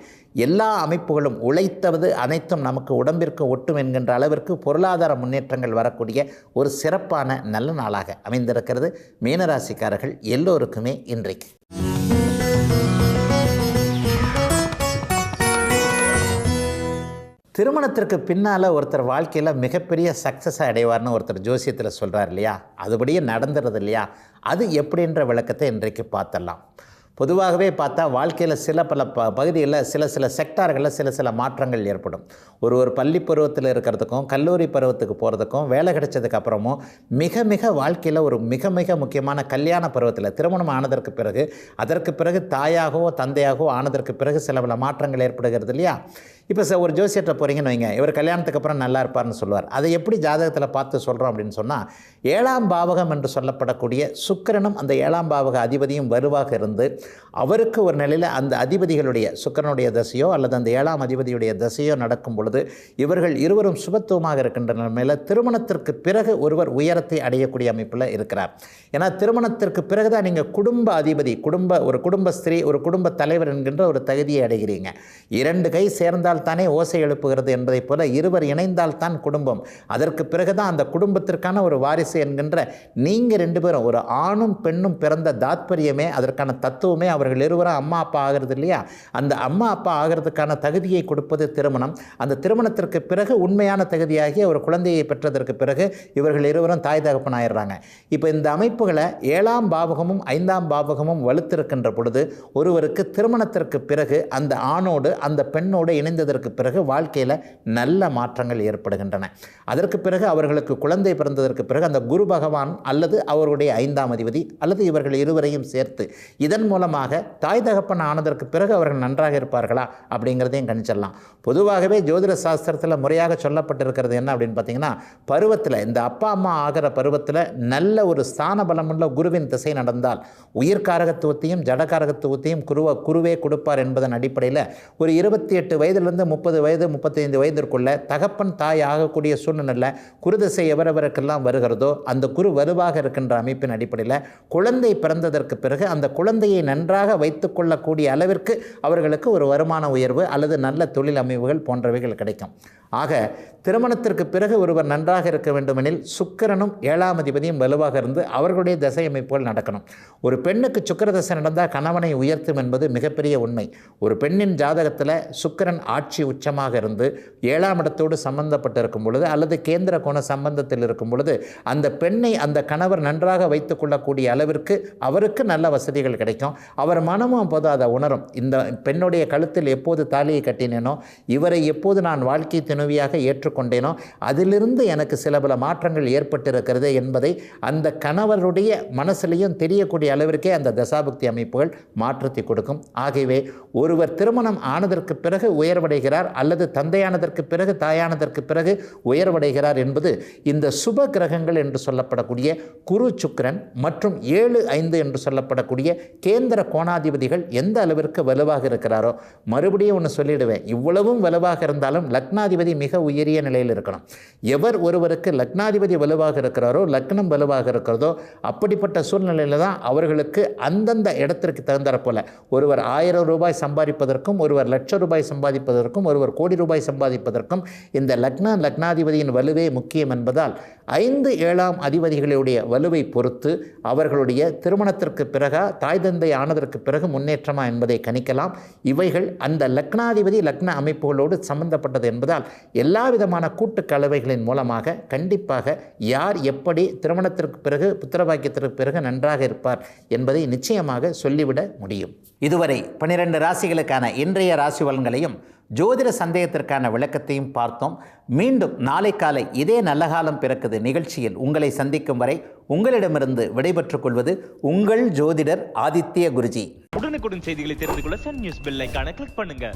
Speaker 1: எல்லா அமைப்புகளும் உழைத்தவது அனைத்தும் நமக்கு உடம்பிற்கு ஒட்டும் என்கின்ற அளவிற்கு பொருளாதார முன்னேற்றங்கள் வரக்கூடிய ஒரு சிறப்பான நல்ல நாளாக அமைந்திருக்கிறது மீனராசிக்காரர்கள் எல்லோருக்குமே இன்றைக்கு. திருமணத்திற்கு பின்னால் ஒருத்தர் வாழ்க்கையில் மிகப்பெரிய சக்ஸஸை அடைவார்னு ஒருத்தர் ஜோசியத்தில் சொல்கிறார் இல்லையா? அதுபடியே நடந்துறது இல்லையா? அது எப்படின்ற விளக்கத்தை இன்றைக்கு பார்த்துடலாம். பொதுவாகவே பார்த்தா வாழ்க்கையில் சில பல பகுதிகளில் சில செக்டார்களில் சில மாற்றங்கள் ஏற்படும். ஒரு பள்ளி பருவத்தில் இருக்கிறதுக்கும் கல்லூரி பருவத்துக்கு போகிறதுக்கும் வேலை கிடைச்சதுக்கு அப்புறமும் மிக வாழ்க்கையில் ஒரு மிக முக்கியமான கல்யாண பருவத்தில் திருமணம் ஆனதற்கு பிறகு அதற்கு பிறகு தாயாகவோ தந்தையாகவோ ஆனதற்கு பிறகு சில பல மாற்றங்கள் ஏற்படுகிறது இல்லையா? இப்போ ஒரு ஜோசியத்தை போகிறீங்கன்னு வைங்க, இவர் கல்யாணத்துக்கு அப்புறம் நல்லா இருப்பார்னு சொல்லுவார். அதை எப்படி ஜாதகத்தில் பார்த்து சொல்கிறோம் அப்படின்னு சொன்னால், 7ஆம் பாவகம் என்று சொல்லப்படக்கூடிய சுக்கிரனும் அந்த 7ஆம் பாவக அதிபதியும் வலுவாக இருந்து அவருக்கு ஒரு நிலையில் அந்த அதிபதிகளுடைய சுக்கிரனுடைய தசையோ அல்லது அந்த 7ஆம் அதிபதியுடைய தசையோ நடக்கும் பொழுது இவர்கள் இருவரும் சுபத்துவமாக இருக்கின்ற நிலைமையில் திருமணத்திற்கு பிறகு ஒருவர் உயரத்தை அடையக்கூடிய அமைப்பில் இருக்கிறார். ஏன்னா திருமணத்திற்கு பிறகு தான் நீங்கள் குடும்ப அதிபதி, ஒரு குடும்ப ஸ்திரீ, ஒரு குடும்ப தலைவர் என்கின்ற ஒரு தகுதியை அடைகிறீங்க. 2 கை சேர்ந்தால் தானே ஓசை எழுப்புகிறது என்பதைப் போல இருவர் இணைந்தால் தான் குடும்பம். அதற்கு பிறகுதான் அந்த குடும்பத்திற்கான ஒரு வாரிசு என்கின்ற நீங்கள் 2 பேரும் ஒரு ஆணும் பெண்ணும் பிறந்த தாத்பரியமே, அதற்கான தத்துவமே அவர்கள் இருவரும் அம்மா அப்பா ஆகிறது இல்லையா? அந்த அம்மா அப்பா ஆகிறதுக்கான தகுதியை கொடுப்பது திருமணம். அந்த திருமணத்திற்கு பிறகு உண்மையான தகுதியாகி ஒரு குழந்தையை பெற்றதற்கு பிறகு இவர்கள் இருவரும் தாய் தகப்பன் ஆயிடுறாங்க. இப்போ இந்த அமைப்புகளை 7ஆம் பாவகமும் 5ஆம் பாவகமும் வலுத்திருக்கின்ற பொழுது ஒருவருக்கு திருமணத்திற்கு பிறகு அந்த ஆணோடு அந்த பெண்ணோடு இணைந்ததற்கு பிறகு வாழ்க்கையில் நல்ல மாற்றங்கள் ஏற்படுகின்றன. அதற்கு பிறகு அவர்களுக்கு குழந்தை பிறந்ததற்கு பிறகு அந்த குரு பகவான் அல்லது அவருடைய 5ஆம் அதிபதி அல்லது இவர்கள் இருவரையும் சேர்த்து இதன் மூலமாக தாய் தகப்பன் ஆனதற்கு பிறகு அவர்கள் நன்றாக இருப்பார்களா அப்படிங்கிறதையும் கணிச்சிடலாம். பொதுவாகவே ஜோதிட சாஸ்திரத்தில் முறையாக சொல்லப்பட்டிருக்கிறது என்ன அப்படின்னு பார்த்தீங்கன்னா, பருவத்தில் இந்த அப்பா அம்மா ஆகிற பருவத்தில் நல்ல ஒரு ஸ்தான பலமுள்ள குருவின் திசை நடந்தால் உயிர்காரகத்துவத்தையும் ஜடகாரகத்துவத்தையும் குருவே கொடுப்பார் என்பதன் அடிப்படையில் ஒரு 28 வயதிலிருந்து 30 வயது 35 வயதிற்குள்ள தகப்பன் தாய் ஆகக்கூடிய சூழ்நிலையில் குருதிசை எவரவருக்கெல்லாம் வருகிறதோ அந்த குரு வலுவாக இருக்கின்ற அமைப்பின் அடிப்படையில் குழந்தை பிறந்ததற்கு பிறகு அந்த குழந்தையை நன்றாக வைத்துக் கொள்ளக்கூடிய அளவிற்கு அவர்களுக்கு ஒரு வருமான உயர்வு அல்லது நல்ல தொழில் அமைவுகள் போன்றவைகள் கிடைக்கும். ஆக திருமணத்திற்கு பிறகு ஒருவர் நன்றாக இருக்க வேண்டுமெனில் சுக்கிரனும் 7ஆம் அதிபதியும் வலுவாக இருந்து அவர்களுடைய தசை அமைப்புகள் நடக்கணும். ஒரு பெண்ணுக்கு சுக்கிர தசை நடந்தால் கணவனை உயர்த்தும் என்பது மிகப்பெரிய உண்மை. ஒரு பெண்ணின் ஜாதகத்தில் சுக்கிரன் ஆட்சி உச்சமாக இருந்து 7ஆம் இடத்தோடு சம்பந்தப்பட்டு இருக்கும் பொழுது அல்லது கேந்திர கோண சம்பந்தத்தில் இருக்கும் பொழுது அந்த பெண்ணை அந்த கணவர் நன்றாக வைத்துக் கொள்ளக்கூடிய அளவிற்கு அவருக்கு நல்ல வசதிகள் கிடைக்கும். அவர் மனமும் அப்போது அதை உணரும். இந்த பெண்ணுடைய கழுத்தில் எப்போது தாலியை கட்டினேனோ, இவரை எப்போது நான் வாழ்க்கை துணைவியாக ஏற்றுக்கொள்ள ஏற்றுக்கொண்டேனோ அதிலிருந்து எனக்கு சில பல மாற்றங்கள் ஏற்பட்டிருக்கிறது என்பதை அந்த கணவருடைய மனசுலையும் தெரியக்கூடிய அளவிற்கே அந்த தசாபுக்தி அமைப்புகள் மாற்றத்தை கொடுக்கும். ஆகவே ஒருவர் திருமணம் ஆனதற்கு பிறகு உயர்வடைகிறார் அல்லது தந்தையானதற்கு பிறகு தாயானதற்கு பிறகு உயர்வடைகிறார் என்பது இந்த சுப கிரகங்கள் என்று சொல்லப்படக்கூடிய குரு சுக்கிரன் மற்றும் 7-5 என்று சொல்லப்படக்கூடிய கேந்திர கோணாதிபதிகள் எந்த அளவிற்கு வலுவாக இருக்கிறாரோ. மறுபடியும் ஒன்று சொல்லிடுவேன், இவ்வளவும் வலுவாக இருந்தாலும் லக்னாதிபதி மிக உயரிய நிலையில் இருக்கணும். எவர் ஒருவருக்கு லக்னாதிபதி வலுவாக இருக்கிறாரோ, லக்னம் வலுவாக இருக்கிறதோ, அப்படிப்பட்ட சூழ்நிலையில் தான் அவர்களுக்கு அந்தந்த இடத்திற்கு தகுந்தாற் போல ஒருவர் 1000 ரூபாய் சம்பாதிப்பதற்கும், ஒருவர் லட்சம் ரூபாய் சம்பாதிப்பதற்கும், ஒருவர் கோடி ரூபாய் சம்பாதிப்பதற்கும் இந்த லக்னாதிபதியின் வலுவே முக்கியம் என்பதால் 5-7 அதிபதிகளுடைய வலுவை பொறுத்து அவர்களுடைய திருமணத்திற்கு பிறகு தாய் தந்தை ஆனதற்கு பிறகு முன்னேற்றமா என்பதை கணிக்கலாம். இவைகள் அந்த லக்னாதிபதி லக்ன அமைப்புகளோடு சம்பந்தப்பட்டது என்பதால் எல்லா விதமான கூட்டு கலவைகளின் மூலமாக கண்டிப்பாக யார் எப்படி திருமணத்திற்கு பிறகு புத்திரபாக்கியத்திற்கு பிறகு நன்றாக இருப்பார் என்பதை நிச்சயமாக சொல்லிவிட முடியும். இதுவரை 12 ராசிகளுக்கான இன்றைய ராசி பலன்களையும் ஜோதிட சந்தேகத்திற்கான விளக்கத்தையும் பார்த்தோம். மீண்டும் நாளை காலை இதே நல்ல காலம் பிறக்குது நிகழ்ச்சியில் உங்களை சந்திக்கும் வரை உங்களிடமிருந்து விடைபெற்றுக் கொள்வது உங்கள் ஜோதிடர் ஆதித்ய குருஜி.
Speaker 2: உடனுக்குடன் செய்திகளை தெரிந்து கொள்ள சன் நியூஸ் பெல் ஐகானை கிளிக் பண்ணுங்க.